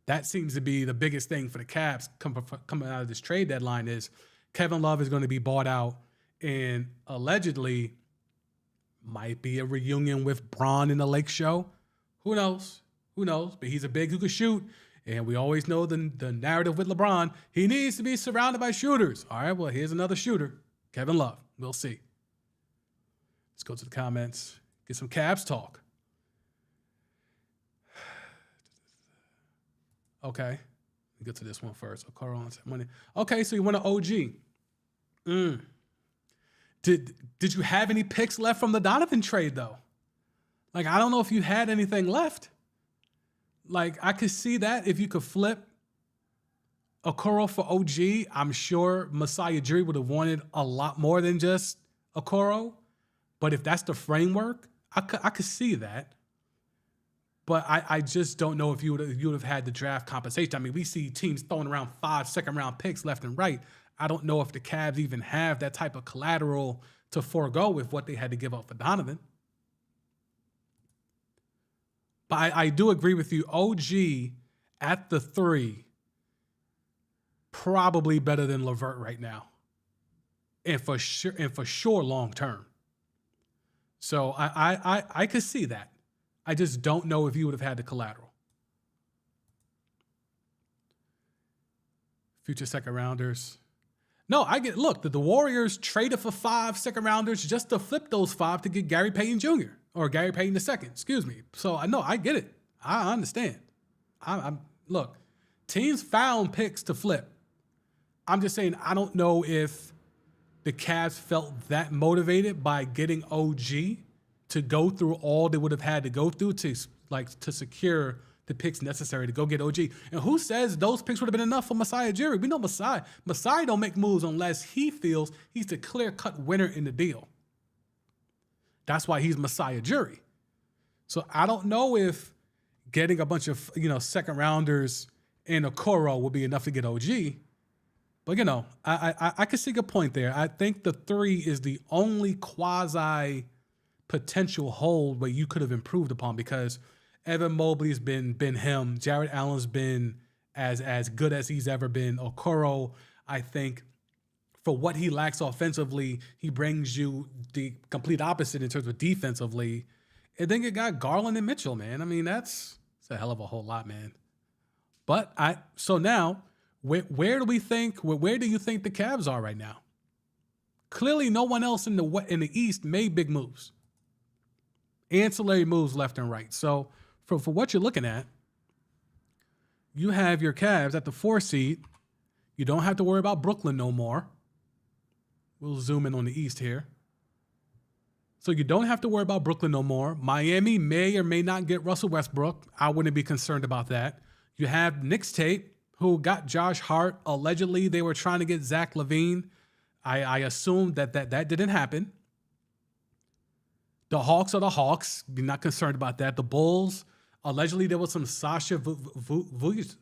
That seems to be the biggest thing for the Cavs coming out of this trade deadline is Kevin Love is going to be bought out and allegedly might be a reunion with Bron in the Lake Show. Who knows? But he's a big who can shoot. And we always know the narrative with LeBron. He needs to be surrounded by shooters. All right, well, here's another shooter. Kevin Love. We'll see. Let's go to the comments. Get some Cavs talk. Okay. Let me get to this one first. Okay, so you want an OG. Did you have any picks left from the Donovan trade, though? Like, I don't know if you had anything left. Like, I could see that if you could flip Okoro for OG. I'm sure Masai Ujiri would have wanted a lot more than just Okoro. But if that's the framework, I could see that. But I just don't know if you would have had the draft compensation. I mean, we see teams throwing around 5 second-round picks left and right. I don't know if the Cavs even have that type of collateral to forego with what they had to give up for Donovan. But I do agree with you. OG at the 3, probably better than LeVert right now, and for sure long term. So I could see that. I just don't know if you would have had the collateral. Future second rounders. No, I get. Look, the Warriors traded for 5 second rounders just to flip those 5 to get Gary Payton Jr. or Gary Payton II. Excuse me. So I know I get it. I understand. Look, teams found picks to flip. I'm just saying I don't know if the Cavs felt that motivated by getting OG to go through all they would have had to go through to secure the picks necessary to go get OG. And who says those picks would have been enough for Masai Ujiri? We know Masai don't make moves unless he feels he's the clear-cut winner in the deal. That's why he's Masai Ujiri. So I don't know if getting a bunch of second rounders and Okoro would be enough to get OG. But I can see a point there. I think the 3 is the only quasi potential hold where you could have improved upon, because Evan Mobley's been him. Jared Allen's been as good as he's ever been. Okoro, I think, for what he lacks offensively, he brings you the complete opposite in terms of defensively. And then you got Garland and Mitchell, man. I mean, that's a hell of a whole lot, man. But so now, where do you think the Cavs are right now? Clearly, no one else in the East made big moves. Ancillary moves left and right. So for what you're looking at, you have your Cavs at the 4 seed. You don't have to worry about Brooklyn no more. We'll zoom in on the East here. So you don't have to worry about Brooklyn no more. Miami may or may not get Russell Westbrook. I wouldn't be concerned about that. You have Knicks tape, who got Josh Hart. Allegedly, they were trying to get Zach LaVine. I assumed that didn't happen. The Hawks are the Hawks. You're not concerned about that. The Bulls, allegedly there was some Sasha Vucevic,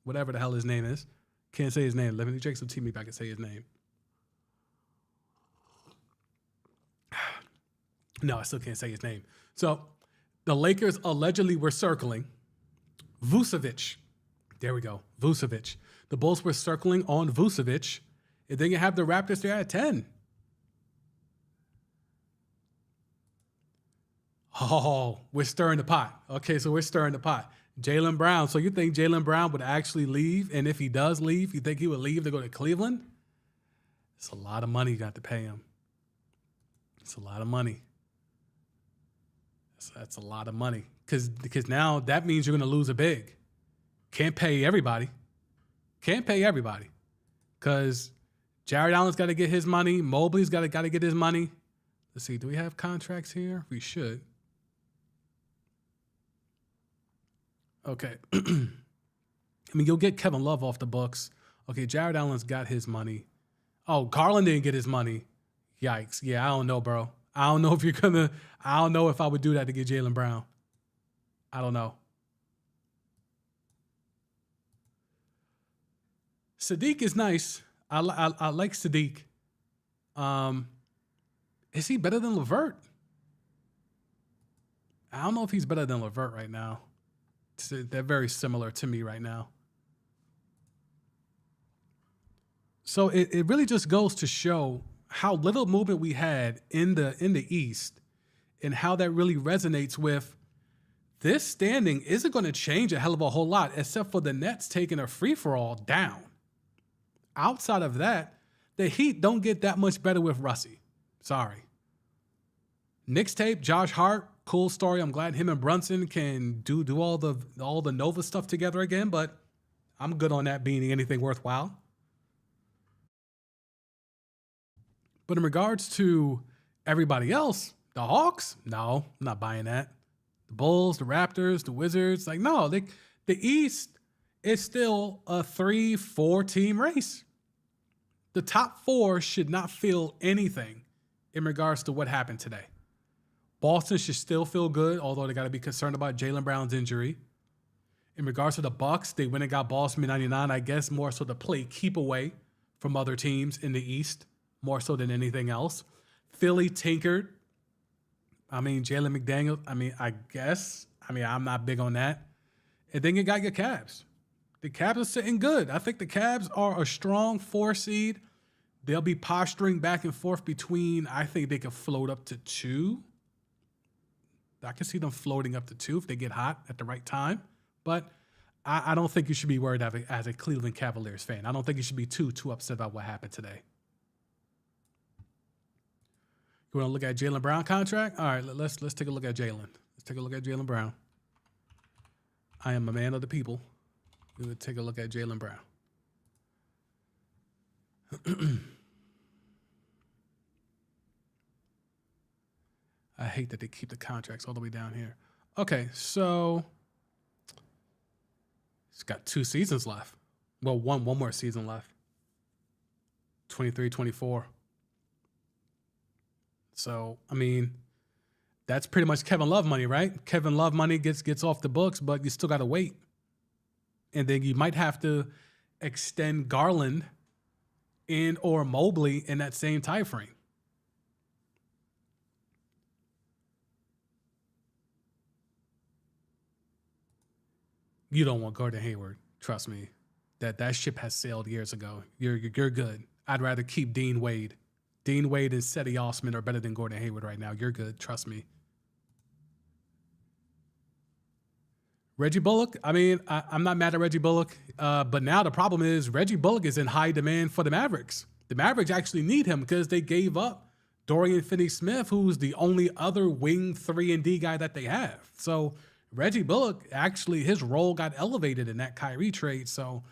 whatever the hell his name is. Can't say his name. Let me drink some tea, maybe I can say his name. No, I still can't say his name. So the Lakers allegedly were circling Vucevic. There we go, Vucevic. The Bulls were circling on Vucevic. And then you have the Raptors there at 10. Oh, we're stirring the pot. Okay, so we're stirring the pot. Jaylen Brown. So you think Jaylen Brown would actually leave? And if he does leave, you think he would leave to go to Cleveland? It's a lot of money you got to pay him. It's a lot of money. That's a lot of money. Because now that means you're going to lose a big. Can't pay everybody. Because Jared Allen's got to get his money. Mobley's got to get his money. Let's see. Do we have contracts here? We should. Okay. I mean, you'll get Kevin Love off the books. Okay, Jared Allen's got his money. Oh, Garland didn't get his money. Yikes. Yeah, I don't know, bro. I don't know if you're going to, I don't know if I would do that to get Jaylen Brown. I don't know. Sadiq is nice. I like Sadiq. Is he better than LeVert? I don't know if he's better than LeVert right now. They're very similar to me right now. So it really just goes to show how little movement we had in the East and how that really resonates with this standing isn't going to change a hell of a whole lot except for the Nets taking a free-for-all down. Outside of that, the Heat don't get that much better with Russie. Sorry. Knicks tape, Josh Hart, cool story. I'm glad him and Brunson can do all the Nova stuff together again, but I'm good on that being anything worthwhile. But in regards to everybody else, the Hawks, no, I'm not buying that. The Bulls, the Raptors, the Wizards, like no, the East is still a 3-4 team race. The top four should not feel anything in regards to what happened today. Boston should still feel good, although they got to be concerned about Jaylen Brown's injury. In regards to the Bucks, they went and got Boston in 99, I guess more so to play keep away from other teams in the East, more so than anything else. Philly tinkered. I mean, Jalen McDaniels, I'm not big on that. And then you got your Cavs. The Cavs are sitting good. I think the Cavs are a strong 4 seed. They'll be posturing back and forth between, I think they could float up to 2. I can see them floating up to 2 if they get hot at the right time. But I don't think you should be worried as a Cleveland Cavaliers fan. I don't think you should be too upset about what happened today. You want to look at Jaylen Brown contract? All right, let's take a look at Jaylen. Let's take a look at Jaylen Brown. I am a man of the people. We would take a look at Jaylen Brown. I hate that they keep the contracts all the way down here. Okay, so it's got 2 seasons left. Well, one more season left. 23-24. So, I mean, that's pretty much Kevin Love money, right? Kevin Love money gets off the books, but you still got to wait. And then you might have to extend Garland and or Mobley in that same time frame. You don't want Gordon Hayward. Trust me. That ship has sailed years ago. You're good. I'd rather keep Dean Wade. Dean Wade and Cedi Osman are better than Gordon Hayward right now. You're good. Trust me. Reggie Bullock, I mean, I'm not mad at Reggie Bullock, but now the problem is Reggie Bullock is in high demand for the Mavericks. The Mavericks actually need him because they gave up Dorian Finney-Smith, who's the only other wing 3-and-D guy that they have. So Reggie Bullock, actually, his role got elevated in that Kyrie trade. So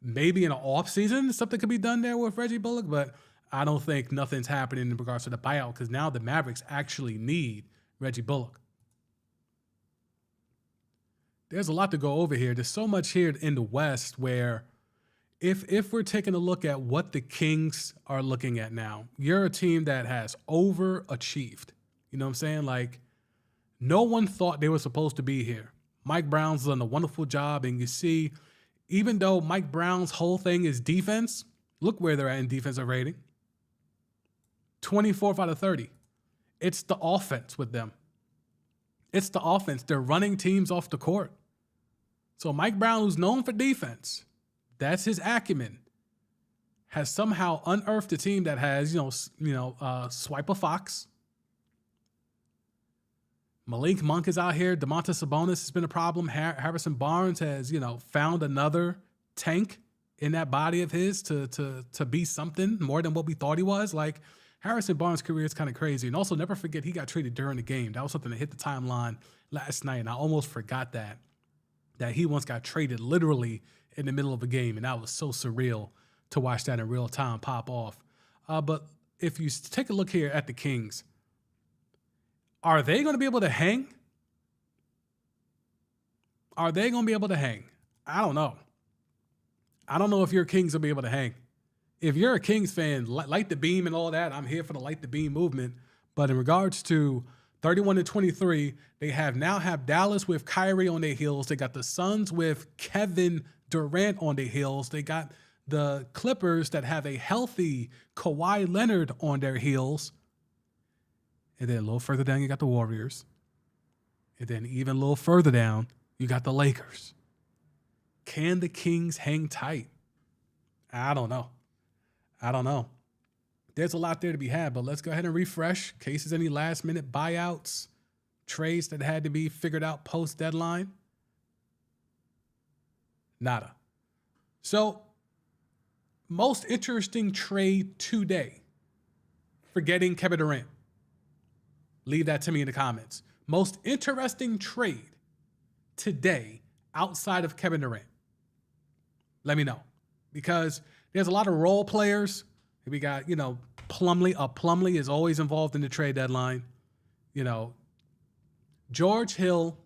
maybe in an offseason, something could be done there with Reggie Bullock, but I don't think nothing's happening in regards to the buyout because now the Mavericks actually need Reggie Bullock. There's a lot to go over here. There's so much here in the West where if we're taking a look at what the Kings are looking at now, you're a team that has overachieved. You know what I'm saying? Like, no one thought they were supposed to be here. Mike Brown's done a wonderful job, and you see, even though Mike Brown's whole thing is defense, look where they're at in defensive rating. 24th out of 30. It's the offense with them. It's the offense. They're running teams off the court. So Mike Brown, who's known for defense, that's his acumen, has somehow unearthed a team that has, Swipe a Fox. Malik Monk is out here. Domantas Sabonis has been a problem. Harrison Barnes has, found another tank in that body of his to be something more than what we thought he was. Like, Harrison Barnes' career is kind of crazy. And also, never forget, he got traded during the game. That was something that hit the timeline last night, and I almost forgot that he once got traded literally in the middle of a game, and that was so surreal to watch that in real time pop off. But if you take a look here at the Kings, are they going to be able to hang? Are they going to be able to hang? I don't know. I don't know if your Kings will be able to hang. If you're a Kings fan, light the beam and all that, I'm here for the light the beam movement. But in regards to 31-23, they now have Dallas with Kyrie on their heels. They got the Suns with Kevin Durant on their heels. They got the Clippers that have a healthy Kawhi Leonard on their heels. And then a little further down, you got the Warriors. And then even a little further down, you got the Lakers. Can the Kings hang tight? I don't know. There's a lot there to be had, but let's go ahead and refresh. Cases any last-minute buyouts, trades that had to be figured out post-deadline? Nada. So, most interesting trade today. Forgetting Kevin Durant. Leave that to me in the comments. Most interesting trade today outside of Kevin Durant. Let me know. Because there's a lot of role players. We got, Plumlee. Plumlee is always involved in the trade deadline. George Hill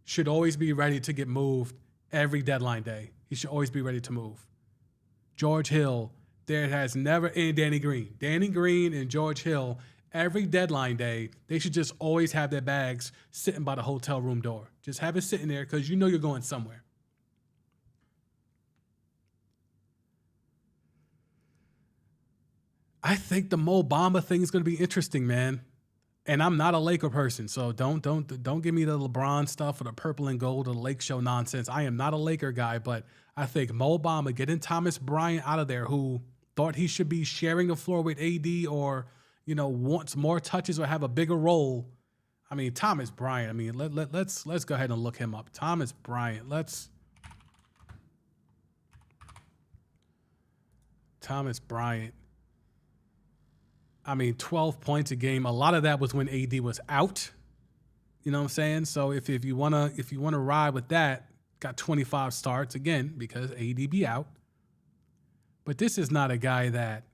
should always be ready to get moved every deadline day. He should always be ready to move. George Hill, there has never, and Danny Green. Danny Green and George Hill, every deadline day, they should just always have their bags sitting by the hotel room door. Just have it sitting there because you're going somewhere. I think the Mo Bamba thing is going to be interesting, man. And I'm not a Laker person, so don't give me the LeBron stuff or the purple and gold or the Lake Show nonsense. I am not a Laker guy, but I think Mo Bamba, getting Thomas Bryant out of there, who thought he should be sharing the floor with AD or, wants more touches or have a bigger role. I mean, Thomas Bryant. I mean, let's go ahead and look him up. Thomas Bryant. Thomas Bryant. I mean, 12 points a game. A lot of that was when AD was out. You know what I'm saying? So if you wanna ride with that, got 25 starts again because AD be out. But this is not a guy that,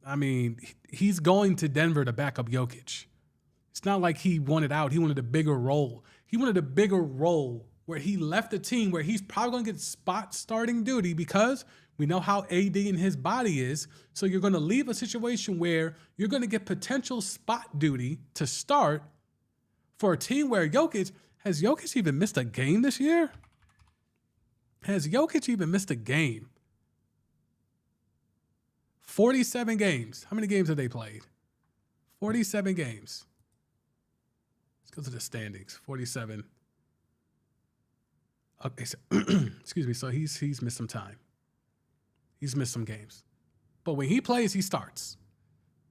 I mean, he's going to Denver to back up Jokic. It's not like he wanted out. He wanted a bigger role. He wanted a bigger role where he left a team where he's probably going to get spot starting duty because we know how AD and his body is. So you're going to leave a situation where you're going to get potential spot duty to start for a team where has Jokic even missed a game this year? Has Jokic even missed a game? 47 games. How many games have they played? 47 games. Let's go to the standings. 47. Okay, so, excuse me. So he's missed some time. He's missed some games. But when he plays, he starts.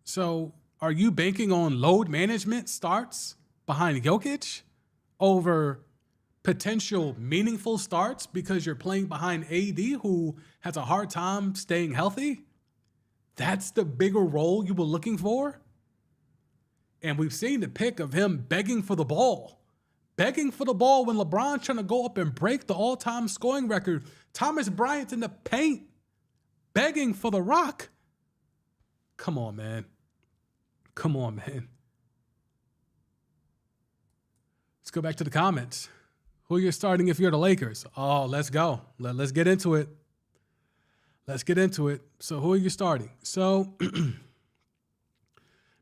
So are you banking on load management starts behind Jokic over potential meaningful starts because you're playing behind AD, who has a hard time staying healthy? That's the bigger role you were looking for? And we've seen the pic of him begging for the ball. Begging for the ball when LeBron's trying to go up and break the all-time scoring record. Thomas Bryant's in the paint begging for the rock. Come on, man. Let's go back to the comments. Who are you starting if you're the Lakers? Oh, let's go. Let's get into it. So who are you starting? So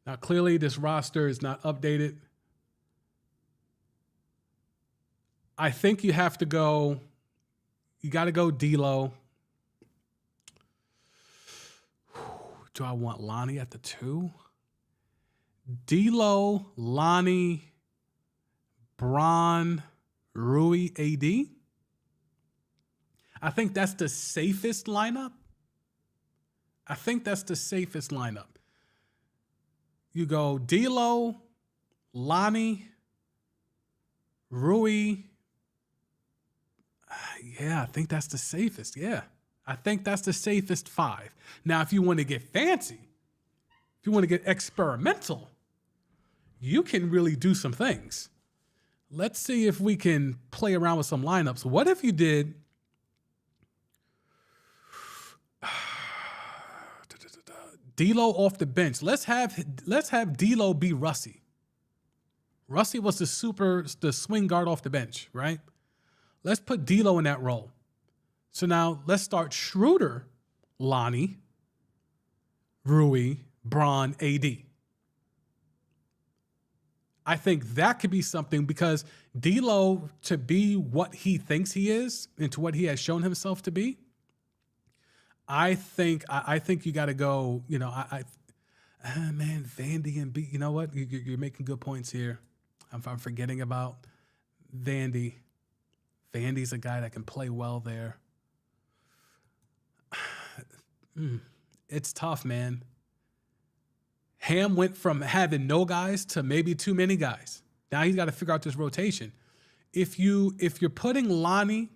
now clearly this roster is not updated. I think you got to go D'Lo. Do I want Lonnie at the 2? D'Lo, Lonnie, Bron, Rui, AD. I think that's the safest lineup. You go D'Lo, Lonnie, Rui. Yeah, I think that's the safest. Yeah, I think that's the safest 5. Now, if you want to get fancy, if you want to get experimental, you can really do some things. Let's see if we can play around with some lineups. What if you did D'Lo off the bench? Let's have D'Lo be Russie. Russie was the swing guard off the bench, right? Let's put D'Lo in that role. So now let's start Schroeder, Lonnie, Rui, Bron, AD. I think that could be something because D'Lo, to be what he thinks he is and to what he has shown himself to be, I think you got to go. Man, Vandy and B. You know what? You're making good points here. I'm forgetting about Vandy. Vandy's a guy that can play well there. It's tough, man. Ham went from having no guys to maybe too many guys. Now he's got to figure out this rotation. If you're putting Lonnie,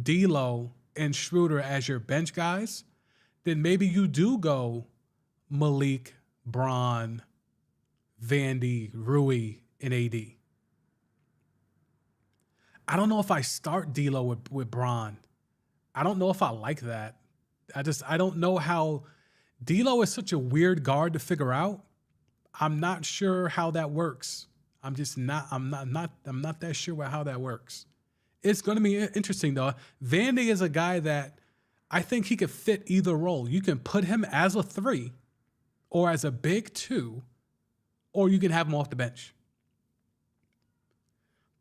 D'Lo, and Schroeder as your bench guys, then maybe you do go Malik, Bron, Vandy, Rui, and AD. I don't know if I start D'Lo with Bron. I don't know if I like that. I don't know how. D'Lo is such a weird guard to figure out. I'm not sure how that works. I'm not that sure how that works. It's going to be interesting though. Vandy is a guy that I think he could fit either role. You can put him as a 3 or as a big 2, or you can have him off the bench.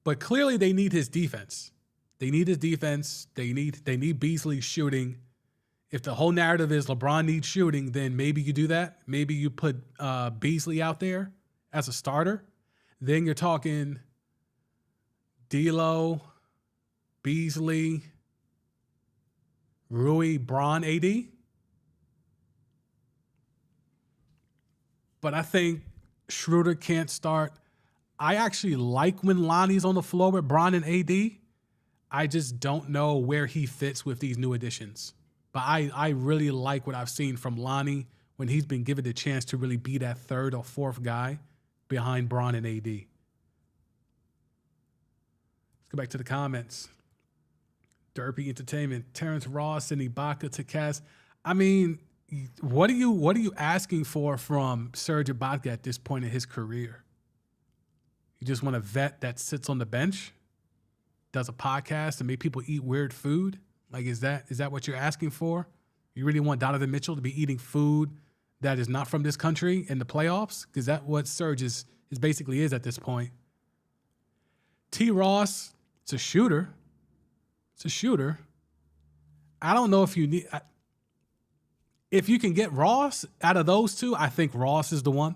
But clearly they need his defense. They need his defense. They need Beasley shooting. If the whole narrative is LeBron needs shooting, then maybe you do that. Maybe you put Beasley out there as a starter. Then you're talking D'Lo, Beasley, Rui, Bron, AD. But I think Schroeder can't start. I actually like when Lonnie's on the floor with Bron and AD. I just don't know where he fits with these new additions. But I really like what I've seen from Lonnie when he's been given the chance to really be that 3rd or 4th guy behind Bron and AD. Let's go back to the comments. Derpy Entertainment, Terrence Ross and Ibaka to Cass. I mean, what are you asking for from Serge Ibaka at this point in his career? You just want a vet that sits on the bench, does a podcast, and make people eat weird food? Like, is that what you're asking for? You really want Donovan Mitchell to be eating food that is not from this country in the playoffs? Because that's what Serge is basically is at this point. T. Ross, it's a shooter. It's a shooter. I don't know if you need... if you can get Ross out of those two, I think Ross is the one.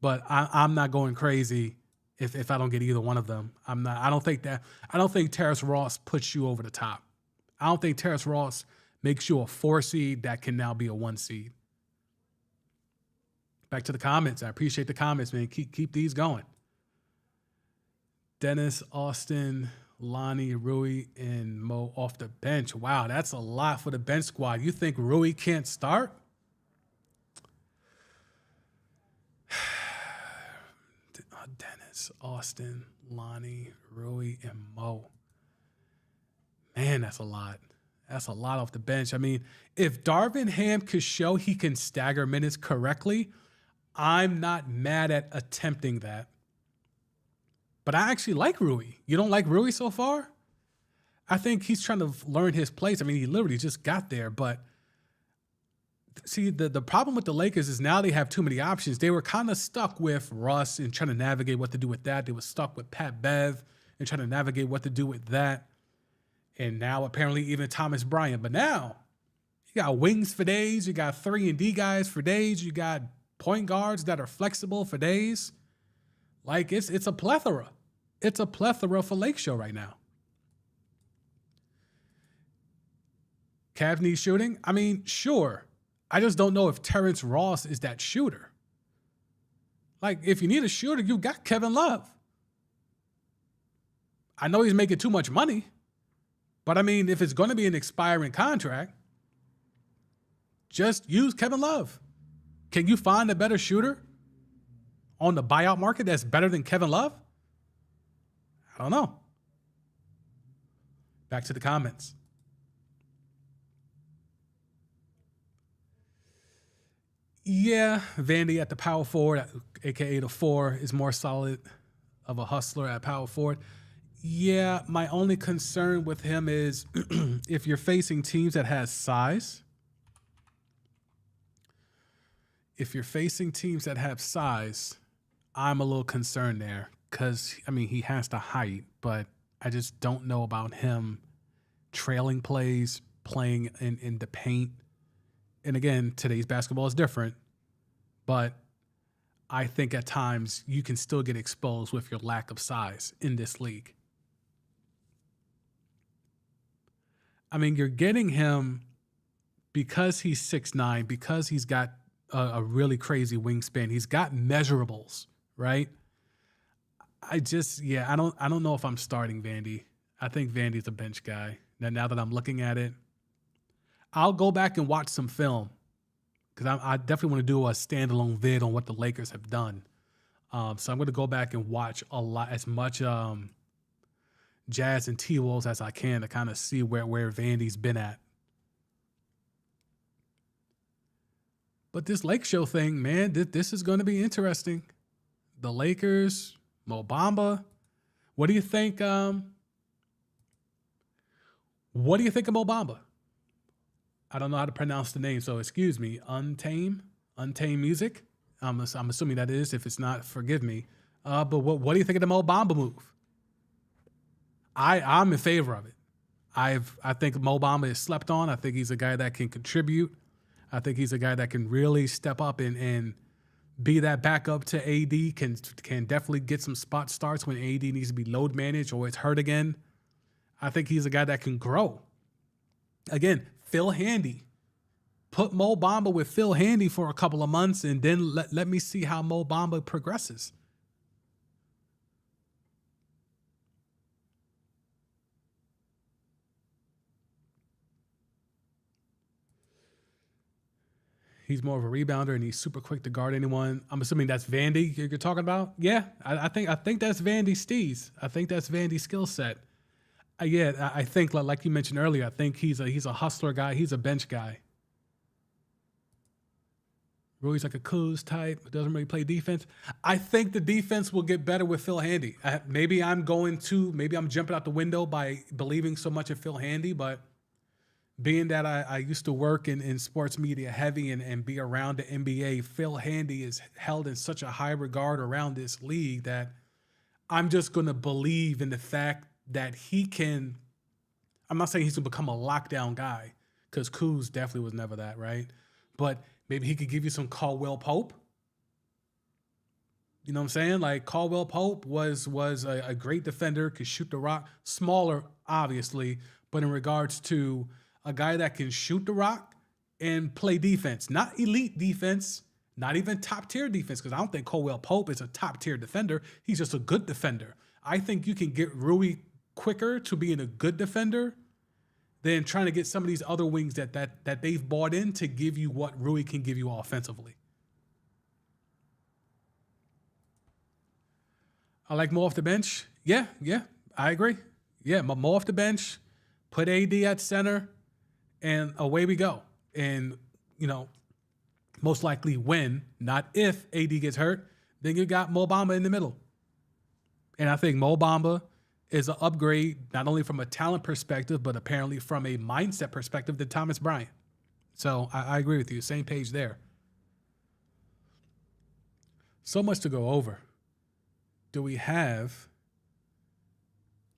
But I'm not going crazy if I don't get either one of them. I don't think Terrence Ross puts you over the top. I don't think Terrence Ross makes you a 4 seed that can now be a 1 seed. Back to the comments. I appreciate the comments, man. Keep these going. Dennis, Austin, Lonnie, Rui, and Mo off the bench. Wow, that's a lot for the bench squad. You think Rui can't start? Dennis, Austin, Lonnie, Rui, and Mo. Man, that's a lot. That's a lot off the bench. I mean, if Darvin Ham could show he can stagger minutes correctly, I'm not mad at attempting that. But I actually like Rui. You don't like Rui so far? I think he's trying to learn his place. I mean, he literally just got there. But see, the problem with the Lakers is now they have too many options. They were kind of stuck with Russ and trying to navigate what to do with that. They were stuck with Pat Bev and trying to navigate what to do with that. And now apparently even Thomas Bryant. But now you got wings for days. You got 3-and-D guys for days. You got point guards that are flexible for days. Like it's a plethora. It's a plethora for Lake Show right now. Cavs need shooting? I mean, sure. I just don't know if Terrence Ross is that shooter. Like, if you need a shooter, you got Kevin Love. I know he's making too much money. But, I mean, if it's going to be an expiring contract, just use Kevin Love. Can you find a better shooter on the buyout market that's better than Kevin Love? I don't know. Back to the comments. Yeah, Vandy at the power forward, a.k.a. the 4, is more solid of a hustler at power forward. Yeah, my only concern with him is if you're facing teams that has size, if you're facing teams that have size, I'm a little concerned there because I mean he has the height, but I just don't know about him trailing plays, playing in the paint. And again, today's basketball is different, but I think at times you can still get exposed with your lack of size in this league. I mean, you're getting him because he's 6'9", because he's got a really crazy wingspan. He's got measurables, right? I don't know if I'm starting Vandy. I think Vandy's a bench guy. Now that I'm looking at it, I'll go back and watch some film because I definitely want to do a standalone vid on what the Lakers have done. So I'm going to go back and watch as much Jazz and T-Wolves as I can to kind of see where Vandy's been at. But this Lake Show thing, man, this is going to be interesting. The Lakers, Mo Bamba. What do you think? What do you think of Mo Bamba? I don't know how to pronounce the name, so excuse me. Untamed Music. I'm assuming that is. If it's not, forgive me. But what do you think of the Mo Bamba move? I'm in favor of it. I think Mo Bamba is slept on. I think he's a guy that can contribute. I think he's a guy that can really step up and be that backup to AD. Can definitely get some spot starts when AD needs to be load managed or it's hurt again. I think he's a guy that can grow. Again, Phil Handy. Put Mo Bamba with Phil Handy for a couple of months and then let me see how Mo Bamba progresses. He's more of a rebounder and he's super quick to guard anyone. I'm assuming that's Vandy you're talking about. Yeah, I think that's Vandy's steez. I think that's Vandy's skill set. I think like you mentioned earlier, I think he's a hustler guy. He's a bench guy. Rui's like a Kuz type, doesn't really play defense. I think the defense will get better with Phil Handy. Maybe I'm jumping out the window by believing so much in Phil Handy, but being that I used to work in sports media heavy and be around the NBA, Phil Handy is held in such a high regard around this league that I'm just going to believe in the fact that he can. I'm not saying he's going to become a lockdown guy because Kuz definitely was never that, right? But maybe he could give you some Caldwell Pope. You know what I'm saying? Like Caldwell Pope was a great defender, could shoot the rock, smaller, obviously, but in regards to a guy that can shoot the rock and play defense, not elite defense, not even top tier defense, because I don't think Caldwell Pope is a top tier defender. He's just a good defender. I think you can get Rui quicker to being a good defender than trying to get some of these other wings that they've bought in to give you what Rui can give you offensively. I like Mo off the bench. Yeah, I agree. Yeah, Mo off the bench, put AD at center, and away we go. And, most likely when, not if AD gets hurt, then you got Mo Bamba in the middle. And I think Mo Bamba is an upgrade, not only from a talent perspective, but apparently from a mindset perspective than Thomas Bryant. So I agree with you. Same page there. So much to go over. Do we have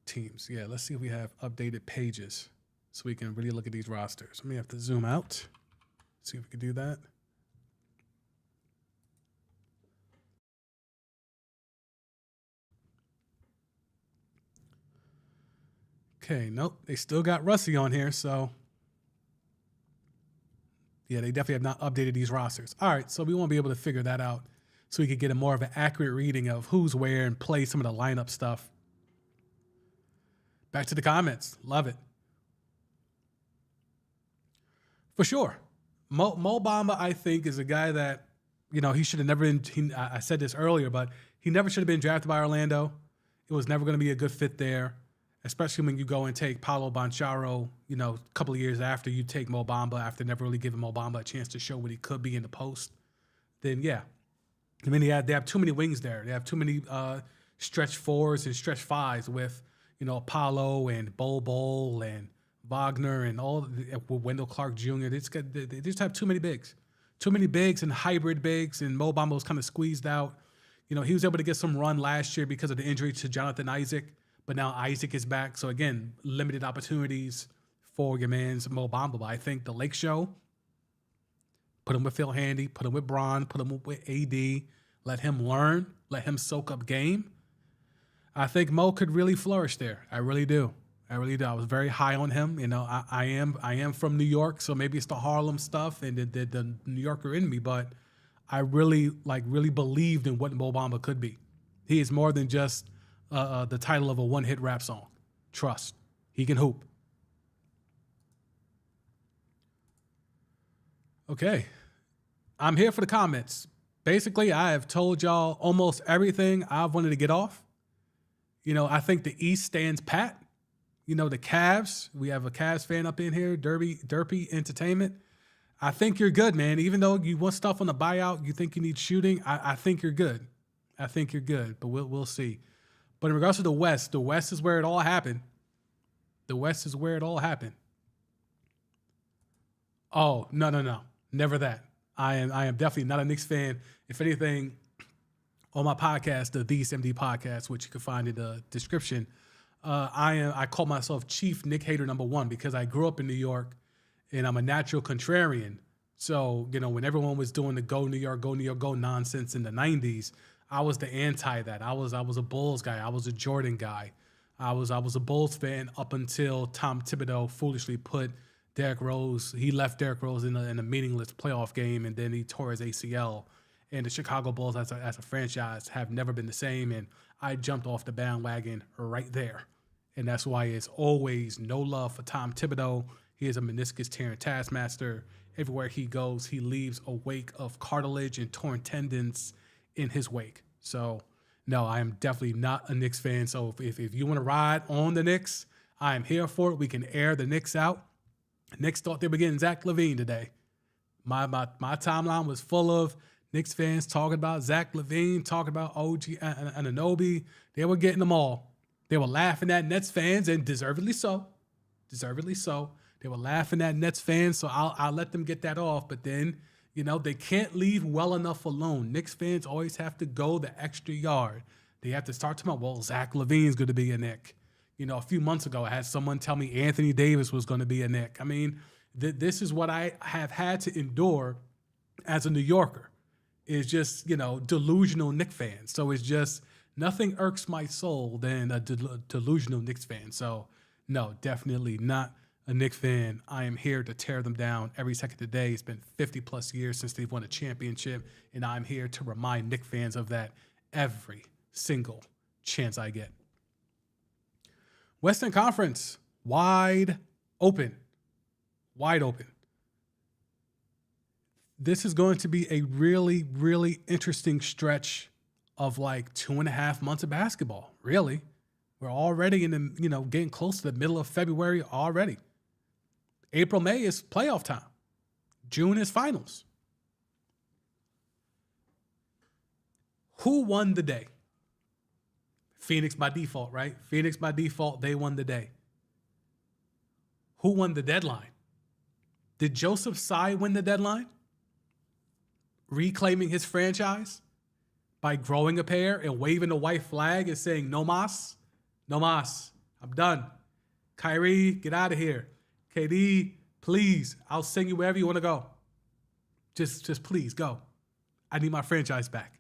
teams? Yeah, let's see if we have updated pages so we can really look at these rosters. Let me have to zoom out. See if we can do that. Okay, nope. They still got Russie on here, so yeah, they definitely have not updated these rosters. All right, so we won't be able to figure that out so we could get a more of an accurate reading of who's where and play some of the lineup stuff. Back to the comments. Love it. For sure. Mo Bamba, I think, is a guy that, he should have never been, I said this earlier, but he never should have been drafted by Orlando. It was never going to be a good fit there, especially when you go and take Paolo Banchero, a couple of years after you take Mo Bamba, after never really giving Mo Bamba a chance to show what he could be in the post. Then, yeah. I mean, they have too many wings there. They have too many stretch fours and stretch fives with, Apollo and Bol and Wagner and Wendell Clark Jr. They just have too many bigs. Too many bigs and hybrid bigs, and Mo Bamba was kind of squeezed out. He was able to get some run last year because of the injury to Jonathan Isaac, but now Isaac is back. So again, limited opportunities for your man's Mo Bamba. But I think the Lake Show, put him with Phil Handy, put him with Bron, put him with AD, let him learn, let him soak up game. I think Mo could really flourish there. I really do. I was very high on him. I am from New York, so maybe it's the Harlem stuff and the New Yorker in me, but I really believed in what Mo Bamba could be. He is more than just the title of a one-hit rap song. Trust. He can hoop. Okay. I'm here for the comments. Basically, I have told y'all almost everything I've wanted to get off. I think the East stands pat. The Cavs, we have a Cavs fan up in here, Derpy Entertainment. I think you're good, man. Even though you want stuff on the buyout, you think you need shooting, I think you're good. But we'll see. But in regards to the West is where it all happened. Oh, no. Never that. I am definitely not a Knicks fan. If anything, on my podcast, the CMD podcast, which you can find in the description, I call myself Chief Nick Hater #1 because I grew up in New York and I'm a natural contrarian. So, when everyone was doing the go New York, go nonsense in the 90s, I was the anti that. I was a Bulls guy. I was a Jordan guy. I was a Bulls fan up until Tom Thibodeau foolishly put Derrick Rose. He left Derrick Rose in a meaningless playoff game, and then he tore his ACL. And the Chicago Bulls as a franchise have never been the same, and I jumped off the bandwagon right there. And that's why it's always no love for Tom Thibodeau. He is a meniscus-tearing taskmaster. Everywhere he goes, he leaves a wake of cartilage and torn tendons in his wake. So, no, I am definitely not a Knicks fan. So if you want to ride on the Knicks, I am here for it. We can air the Knicks out. Knicks thought they were getting Zach LaVine today. My timeline was full of Knicks fans talking about Zach LaVine, talking about OG Anunoby. They were getting them all. They were laughing at Nets fans, and deservedly so. They were laughing at Nets fans, so I'll let them get that off. But then, they can't leave well enough alone. Knicks fans always have to go the extra yard. They have to start talking about, well, Zach LaVine's going to be a Knick. A few months ago, I had someone tell me Anthony Davis was going to be a Knick. I mean, this is what I have had to endure as a New Yorker. Is just, delusional Knicks fans. So it's just nothing irks my soul than a delusional Knicks fan. So, no, definitely not a Knicks fan. I am here to tear them down every second of the day. It's been 50-plus years since they've won a championship, and I'm here to remind Knicks fans of that every single chance I get. Western Conference, wide open. This is going to be a really, really interesting stretch of like 2.5 months of basketball. Really. We're already in the, getting close to the middle of February already. April, May is playoff time. June is finals. Who won the day? Phoenix by default, right? Phoenix by default, they won the day. Who won the deadline? Did Joseph Tsai win the deadline? Reclaiming his franchise by growing a pair and waving the white flag and saying, no mas, I'm done. Kyrie, get out of here. KD, please, I'll send you wherever you want to go. Just please go. I need my franchise back.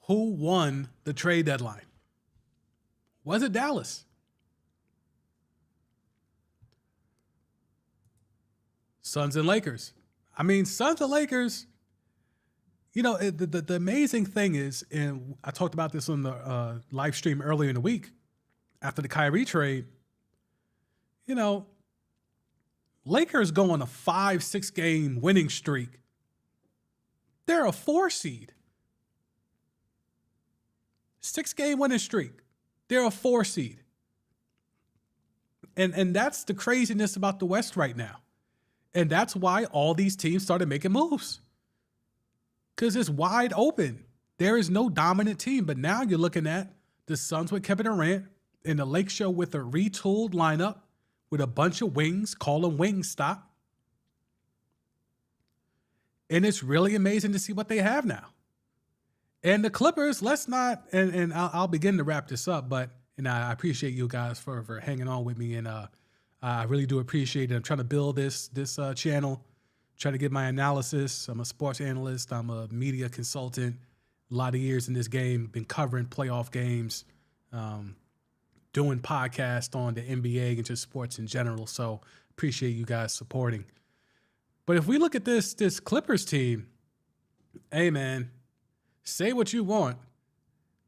Who won the trade deadline? Was it Dallas? Suns and Lakers. I mean, Suns and Lakers, the amazing thing is, and I talked about this on the live stream earlier in the week after the Kyrie trade, Lakers go on a 5-6 game winning streak. They're a 4 seed. 6-game winning streak. They're a 4 seed. And that's the craziness about the West right now. And that's why all these teams started making moves. because it's wide open. There is no dominant team. But now you're looking at the Suns with Kevin Durant and the Lake Show with a retooled lineup with a bunch of wings, call them Wingstop. And it's really amazing to see what they have now. And the Clippers, let's not, and I'll begin to wrap this up, but, and I appreciate you guys for hanging on with me. And I really do appreciate it. I'm trying to build this channel, trying to get my analysis. I'm a sports analyst. I'm a media consultant. A lot of years in this game, been covering playoff games, doing podcasts on the NBA and just sports in general. So appreciate you guys supporting. But if we look at this Clippers team, hey man, say what you want.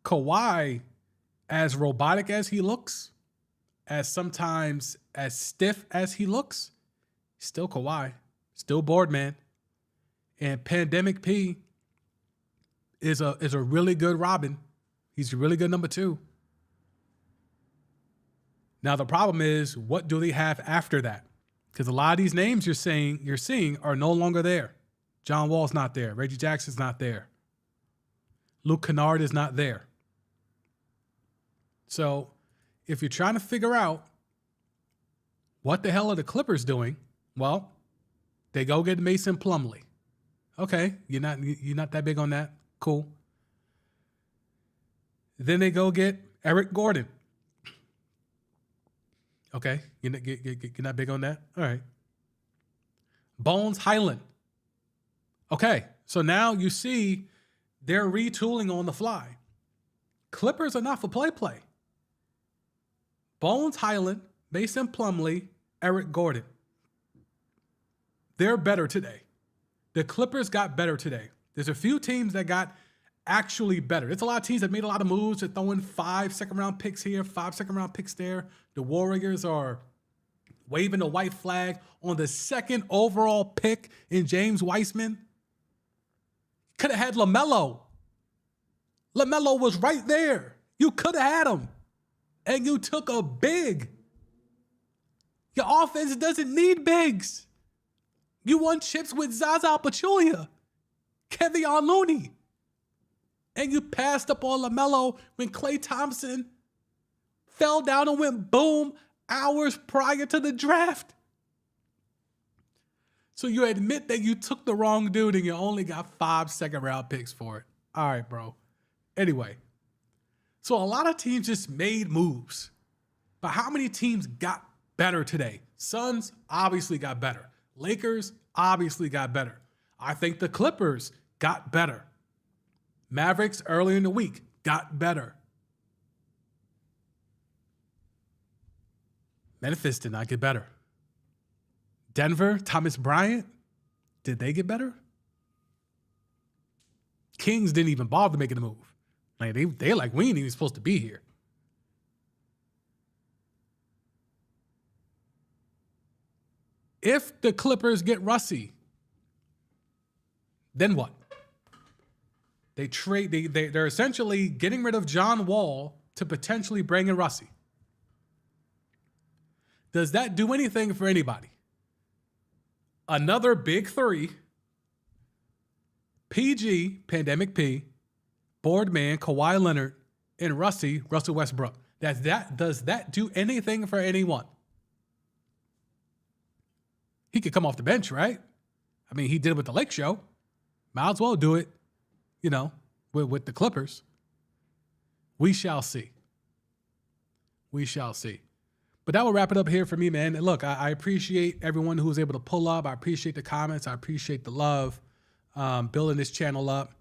Kawhi, as robotic as he looks, as sometimes as stiff as he looks, still Kawhi, still Boardman. And Pandemic P is a really good Robin. He's a really good number 2. Now the problem is, what do they have after that? Because a lot of these names you're seeing are no longer there. John Wall's not there. Reggie Jackson's not there. Luke Kennard is not there. So if you're trying to figure out what the hell are the Clippers doing, well, they go get Mason Plumlee. Okay, you're not that big on that. Cool. Then they go get Eric Gordon. Okay, you're not big on that? All right. Bones Highland. Okay, so now you see they're retooling on the fly. Clippers are not for play. Bones Highland, Mason Plumlee, Eric Gordon. They're better today. The Clippers got better today. There's a few teams that got actually better. There's a lot of teams that made a lot of moves. They're throwing 5 second-round picks here, 5 second-round picks there. The Warriors are waving the white flag on the 2nd overall pick in James Wiseman. Could have had LaMelo. LaMelo was right there. You could have had him. And you took a big. Your offense doesn't need bigs. You won chips with Zaza Pachulia, Kevin Looney. And you passed up on LaMelo when Klay Thompson fell down and went boom hours prior to the draft. So you admit that you took the wrong dude and you only got 5 second-round picks for it. All right, bro. Anyway, so a lot of teams just made moves. But how many teams got better today? Suns obviously got better. Lakers obviously got better. I think the Clippers got better. Mavericks earlier in the week got better. Memphis did not get better. Denver, Thomas Bryant, did they get better? Kings didn't even bother making a move. Like they like, we ain't even supposed to be here. If the Clippers get Russie, then what? They're essentially getting rid of John Wall to potentially bring in Russie. Does that do anything for anybody? Another big 3. PG, Pandemic P, Boardman, Kawhi Leonard, and Russie, Russell Westbrook. Does that do anything for anyone? He could come off the bench, right? I mean, he did it with the Lake Show. Might as well do it, with the Clippers. We shall see. We shall see. But that will wrap it up here for me, man. And look, I appreciate everyone who was able to pull up. I appreciate the comments. I appreciate the love. Building this channel up.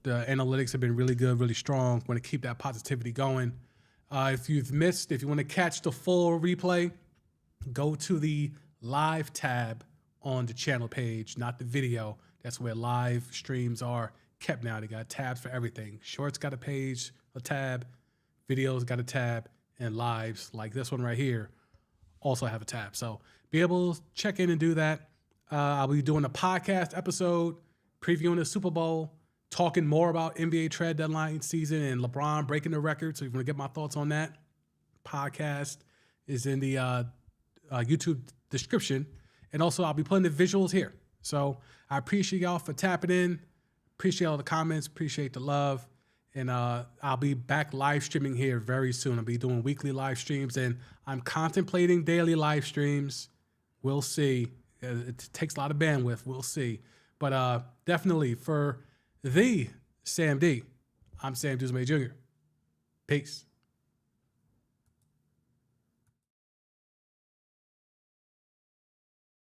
The analytics have been really good, really strong. Want to keep that positivity going. If you want to catch the full replay, go to the live tab on the channel page, not the video. That's where live streams are kept now. They got tabs for everything. Shorts got a page, a tab. Videos got a tab. And lives like this one right here also have a tab. So be able to check in and do that. I'll be doing a podcast episode, previewing the Super Bowl, talking more about NBA trade deadline season and LeBron breaking the record. So if you want to get my thoughts on that, podcast is in the YouTube description. And also I'll be putting the visuals here. So I appreciate y'all for tapping in. Appreciate all the comments. Appreciate the love. And I'll be back live streaming here very soon. I'll be doing weekly live streams, and I'm contemplating daily live streams. We'll see. It takes a lot of bandwidth. We'll see. But definitely for the Sam D, I'm Sam Duzme Jr. Peace.